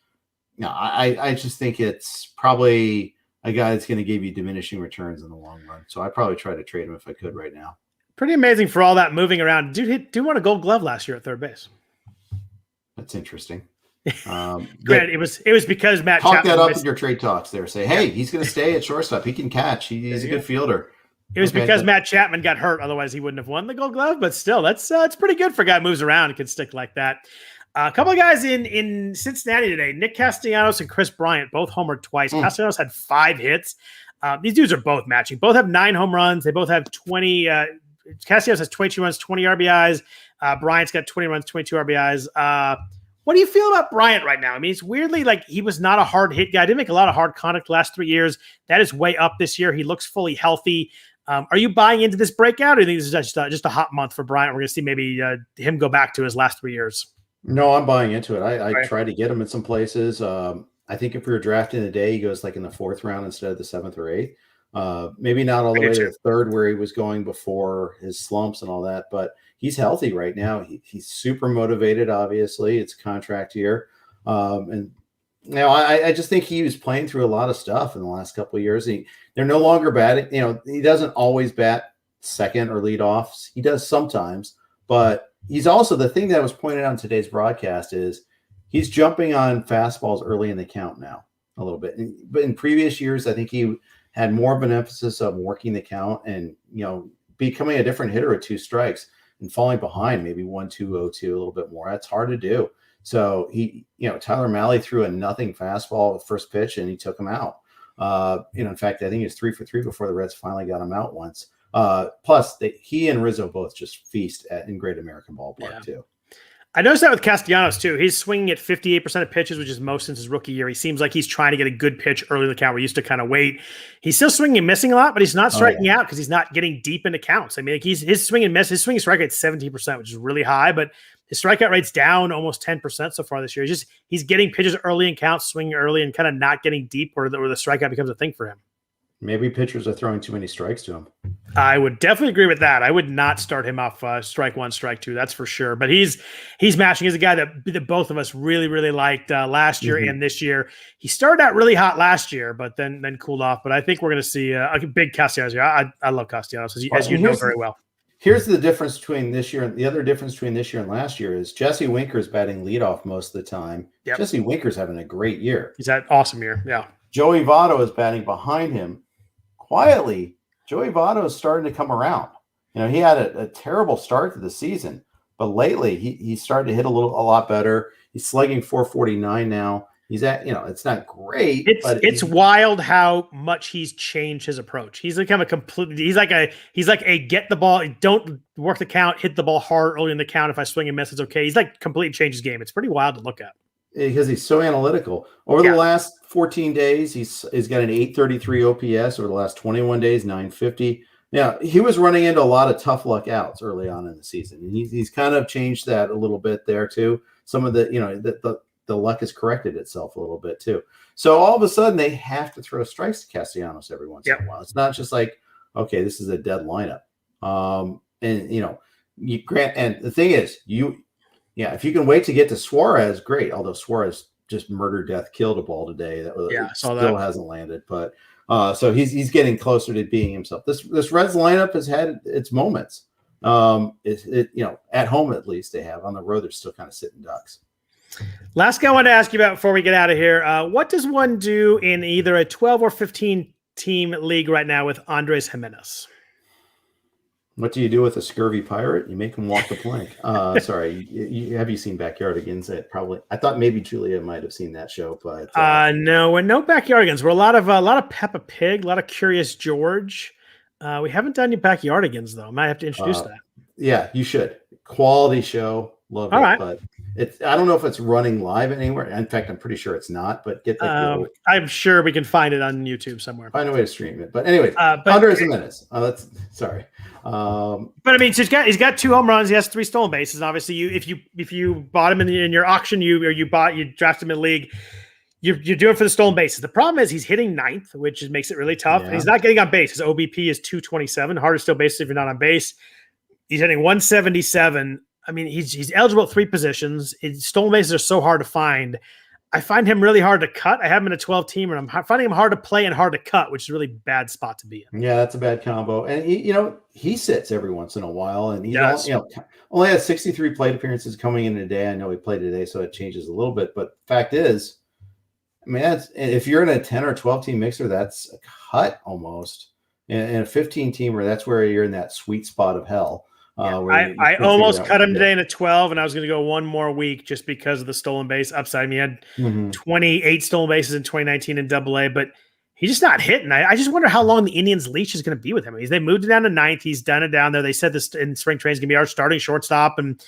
No, I just think it's probably a guy that's going to give you diminishing returns in the long run. So I'd probably try to trade him if I could right now. Pretty amazing for all that moving around. Dude won a Gold Glove last year at third base. That's interesting. Granted, it was because Matt talk Chapman that up in your trade talks there. Say, hey, he's going to stay at shortstop. He can catch. He's a good fielder. It was because Matt Chapman got hurt. Otherwise, he wouldn't have won the Gold Glove. But still, it's pretty good for a guy who moves around and can stick like that. A couple of guys in Cincinnati today. Nick Castellanos and Chris Bryant both homered twice. Castellanos had 5 hits. These dudes are both matching. Both have 9 home runs. They both have 20. Castellanos has 22 runs, 20 RBIs. Bryant's got 20 runs, 22 RBIs. What do you feel about Bryant right now? I mean, it's weirdly like he was not a hard hit guy. Didn't make a lot of hard contact the last 3 years. That is way up this year. He looks fully healthy. Are you buying into this breakout, or do you think this is just a hot month for Bryant? We're going to see maybe him go back to his last 3 years. No, I'm buying into it. I tried to get him in some places. I think if we were drafting today, he goes like in the 4th round instead of the 7th or 8th. Maybe not all the way to the 3rd where he was going before his slumps and all that, but he's healthy right now. He's super motivated, obviously. It's a contract year. And I just think he was playing through a lot of stuff in the last couple of years. They're no longer batting. He doesn't always bat second or lead offs. He does sometimes, but he's also, the thing that was pointed out in today's broadcast is he's jumping on fastballs early in the count now a little bit. But in previous years, I think he had more of an emphasis of working the count and, becoming a different hitter with 2 strikes and falling behind maybe 1-2, 0-2 a little bit more. That's hard to do. So Tyler Mahle threw a nothing fastball first pitch and he took him out. In fact, I think he was 3 for 3 before the Reds finally got him out once. Plus, he and Rizzo both just feast in Great American Ballpark too. I noticed that with Castellanos too. He's swinging at 58% of pitches, which is most since his rookie year. He seems like he's trying to get a good pitch early in the count. We used to kind of wait. He's still swinging and missing a lot, but he's not striking out because he's not getting deep into counts. I mean, like his swing and miss, his swing and strike rate 17%, which is really high, but his strikeout rate's down almost 10% so far this year. He's getting pitches early in counts, swinging early, and kind of not getting deep where the strikeout becomes a thing for him. Maybe pitchers are throwing too many strikes to him. I would definitely agree with that. I would not start him off strike one, strike two. That's for sure. But he's matching. He's a guy that both of us really, really liked last year and this year. He started out really hot last year, but then cooled off. But I think we're going to see a big Castellanos here. I love Castellanos, as you know very well. Here's the difference between this year and the other difference between this year and last year is Jesse Winker's batting leadoff most of the time. Yep. Jesse Winker's having a great year. He's had an awesome year. Yeah. Joey Votto is batting behind him. Quietly, Joey Votto is starting to come around. You know, he had a terrible start to the season, but lately he started to hit a lot better. He's slugging 449 now. He's at, it's not great. It's wild how much he's changed his approach. He's become he's like a get the ball, don't work the count, hit the ball hard early in the count. If I swing and miss, it's okay. He's like completely changed his game. It's pretty wild to look at. Because he's so analytical. Over the last 14 days, he's got an 833 OPS. Over the last 21 days, 950. Now, he was running into a lot of tough luck outs early on in the season. And he's kind of changed that a little bit there, too. Some of the luck has corrected itself a little bit, too. So all of a sudden, they have to throw strikes to Castellanos every once in a while. It's not just like, okay, this is a dead lineup. You grant, and the thing is, if you can wait to get to Suarez, great. Although Suarez just killed a ball today that still hasn't landed. But so he's getting closer to being himself. This Reds lineup has had its moments. At home at least they have. On the road, they're still kind of sitting ducks. Last guy I wanted to ask you about before we get out of here. What does one do in either a 12 or 15 team league right now with Andres Gimenez? What do you do with a scurvy pirate? You make him walk the plank. Sorry, have you seen Backyardigans? I thought maybe Julia might have seen that show, but no, we're no Backyardigans. We're a lot of Peppa Pig, a lot of Curious George. We haven't done any Backyardigans though. I might have to introduce that. Yeah, you should. Quality show, love All it. Right. But I don't know if it's running live anywhere. In fact, I'm pretty sure it's not. But I'm sure we can find it on YouTube somewhere. Find a way to stream it. But anyway, Andres Gimenez. Sorry. But I mean, so he's got 2 home runs. He has 3 stolen bases. And obviously, if you bought him in your auction, you drafted him in league, you're doing it for the stolen bases. The problem is he's hitting 9th, which makes it really tough. And he's not getting on base. His OBP is 227. Hard to steal bases if you're not on base. He's hitting 177. I mean, he's eligible at 3 positions. Stolen bases are so hard to find. I find him really hard to cut. I have him in a 12-teamer, and I'm finding him hard to play and hard to cut, which is a really bad spot to be in. Yeah, that's a bad combo. And he sits every once in a while, and he only has 63 plate appearances coming in today. I know he played today, so it changes a little bit. But the fact is, I mean, if you're in a 10 or 12-team mixer, that's a cut almost. In a 15-teamer, that's where you're in that sweet spot of hell. I almost cut him today in a 12, and I was going to go one more week just because of the stolen base upside. I mean, he had 28 stolen bases in 2019 in AA, but he's just not hitting. I just wonder how long the Indians' leash is going to be with him. They moved it down to 9th. He's done it down there. They said this in spring training is going to be our starting shortstop, and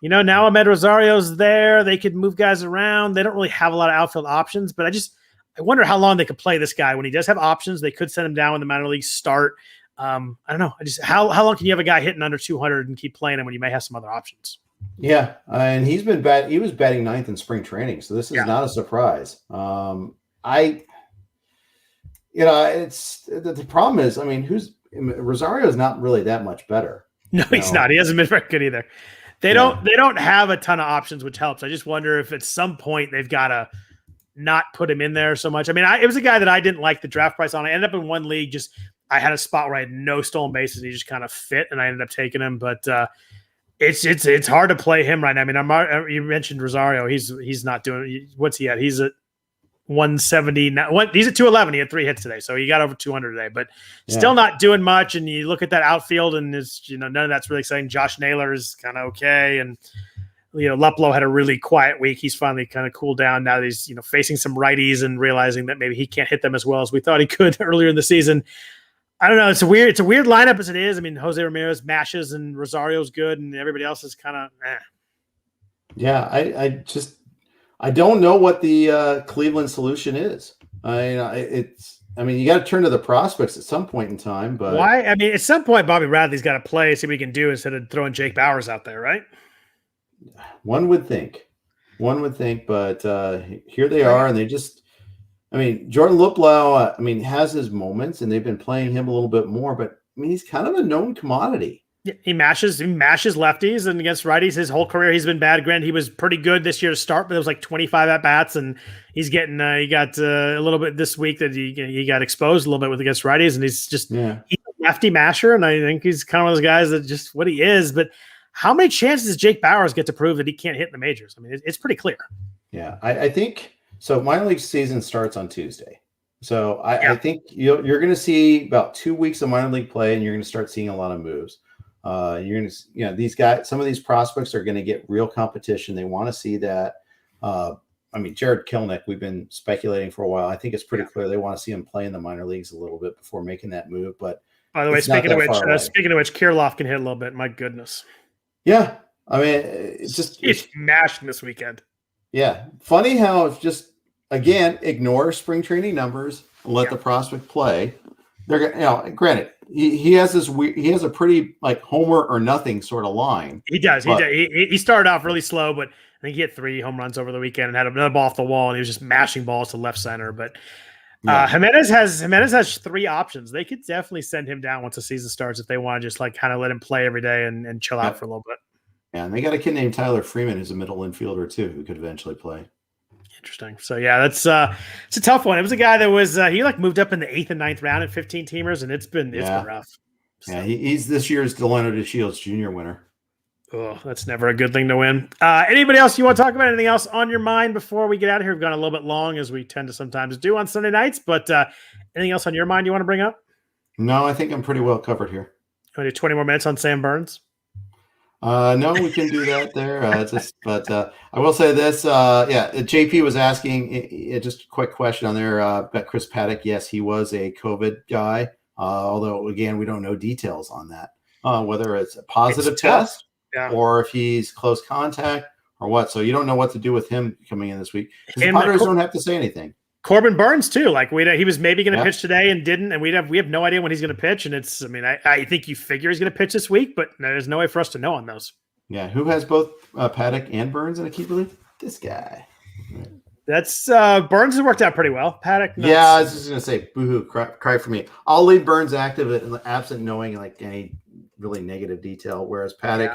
now Ahmed Rosario's there. They could move guys around. They don't really have a lot of outfield options, but I wonder how long they could play this guy. When he does have options, they could send him down when the minor leagues start. I don't know. How long can you have a guy hitting under 200 and keep playing him when you may have some other options? Yeah, and he's been bad. He was batting 9th in spring training, so this is not a surprise. It's the problem is, I mean, Rosario is not really that much better. No, he's not. He hasn't been very good either. They don't have a ton of options, which helps. I just wonder if at some point they've got to not put him in there so much. I mean, it was a guy that I didn't like the draft price on. I ended up in one league. I had a spot where I had no stolen bases. He just kind of fit, and I ended up taking him. But it's hard to play him right now. I mean, you mentioned Rosario. He's not doing. What's he at? He's at 170. He's at 211. He had 3 hits today, so he got over 200 today. But still not doing much. And you look at that outfield, and none of that's really exciting. Josh Naylor is kind of okay, and Luplow had a really quiet week. He's finally kind of cooled down now that he's facing some righties and realizing that maybe he can't hit them as well as we thought he could earlier in the season. I don't know. It's a weird lineup as it is. I mean, Jose Ramirez mashes and Rosario's good, and everybody else is kind of Yeah, I don't know what the Cleveland solution is. I mean, you got to turn to the prospects at some point in time, but Why? I mean, at some point, Bobby Bradley's got to play, see what he can do instead of throwing Jake Bauers out there, right? one would think, but here they are, and they just. I mean, Jordan Luplow, has his moments, and they've been playing him a little bit more, but I mean, he's kind of a known commodity. Yeah, he mashes lefties, and against righties his whole career he's been bad. Granted, he was pretty good this year to start, but it was like 25 at bats, and he's getting he got a little bit this week that he got exposed a little bit with against righties, and he's just he's a lefty masher, and I think he's kind of one of those guys that just what he is. But how many chances does Jake Bauers get to prove that he can't hit in the majors? I mean, it's pretty clear. Yeah, I think so. Minor league season starts on Tuesday. So I think you're going to see about 2 weeks of minor league play, and you're going to start seeing a lot of moves. You're going to, these guys, some of these prospects are going to get real competition. They want to see that. Jared Kelenic, we've been speculating for a while. I think it's pretty clear they want to see him play in the minor leagues a little bit before making that move. But by the way, speaking of which, Kirilloff can hit a little bit. My goodness. Yeah, I mean, it's mashed this weekend. Yeah, funny how it's just again ignore spring training numbers and let the prospect play. They're gonna, granted, he has a pretty like homer or nothing sort of line. He does. He started off really slow, but I think he hit 3 home runs over the weekend and had another ball off the wall, and he was just mashing balls to left center. But Jimenez has 3 options. They could definitely send him down once the season starts if they want to just like kind of let him play every day and chill out for a little bit. Yeah, and they got a kid named Tyler Freeman who's a middle infielder too, who could eventually play. Interesting. So yeah, that's it's a tough one. It was a guy that was he like moved up in the 8th and 9th round at 15 teamers, and it's been rough. So. Yeah, he's this year's Delano DeShields Jr. winner. Oh, that's never a good thing to win. Anybody else you want to talk about? Anything else on your mind before we get out of here? We've gone a little bit long as we tend to sometimes do on Sunday nights, but anything else on your mind you want to bring up? No, I think I'm pretty well covered here. You want to do 20 more minutes on Sam Burns? No, we can do that there. But I will say this. JP was asking just a quick question on there about Chris Paddock. Yes, he was a COVID guy. Although again, we don't know details on that, whether it's a positive test or if he's close contact or what. So you don't know what to do with him coming in this week. The Padres don't have to say anything. Corbin Burns too. Like he was maybe going to pitch today and didn't, and we have no idea when he's going to pitch. And it's, I think you figure he's going to pitch this week, but there's no way for us to know on those. Yeah, who has both Paddock and Burns in a keeper league? This guy. That's Burns has worked out pretty well. Paddock. Nuts. Yeah, I was just going to say, boohoo, cry for me. I'll leave Burns active absent knowing like any really negative detail. Whereas Paddock,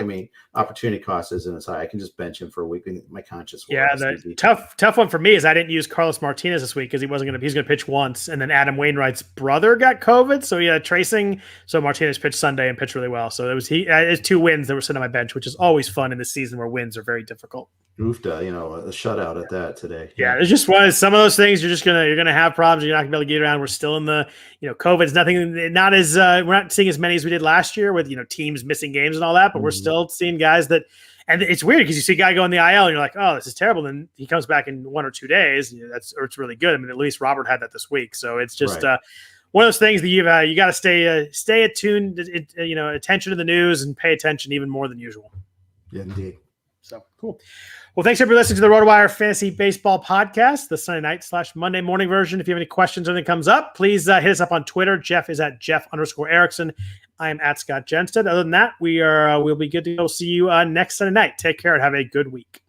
opportunity cost isn't as high. I can just bench him for a week. My conscience. The tough one for me is I didn't use Carlos Martinez this week because he's going to pitch once, and then Adam Wainwright's brother got COVID, so he had tracing. So Martinez pitched Sunday and pitched really well. So it's 2 wins that were sitting on my bench, which is always fun in the season where wins are very difficult. Oofta, a shutout at that today. Yeah, there's just some of those things you're gonna have problems. You're not gonna be able to get around. We're still in the COVID's not as we're not seeing as many as we did last year with teams missing games and all that, but we're still seeing guys that, and it's weird because you see a guy go in the IL and you're like, oh, this is terrible. Then he comes back in 1 or 2 days. It's really good. I mean, at least Robert had that this week, so it's just one of those things that you got to stay attuned, attention to the news and pay attention even more than usual. Yeah, indeed. So cool. Well, thanks everybody for listening to the RotoWire Fantasy Baseball Podcast, the Sunday night / Monday morning version. If you have any questions or anything comes up, please hit us up on Twitter. Jeff is at Jeff_Erickson. I am at Scott Jenstad. Other than that, we'll be good to go. See you next Sunday night. Take care and have a good week.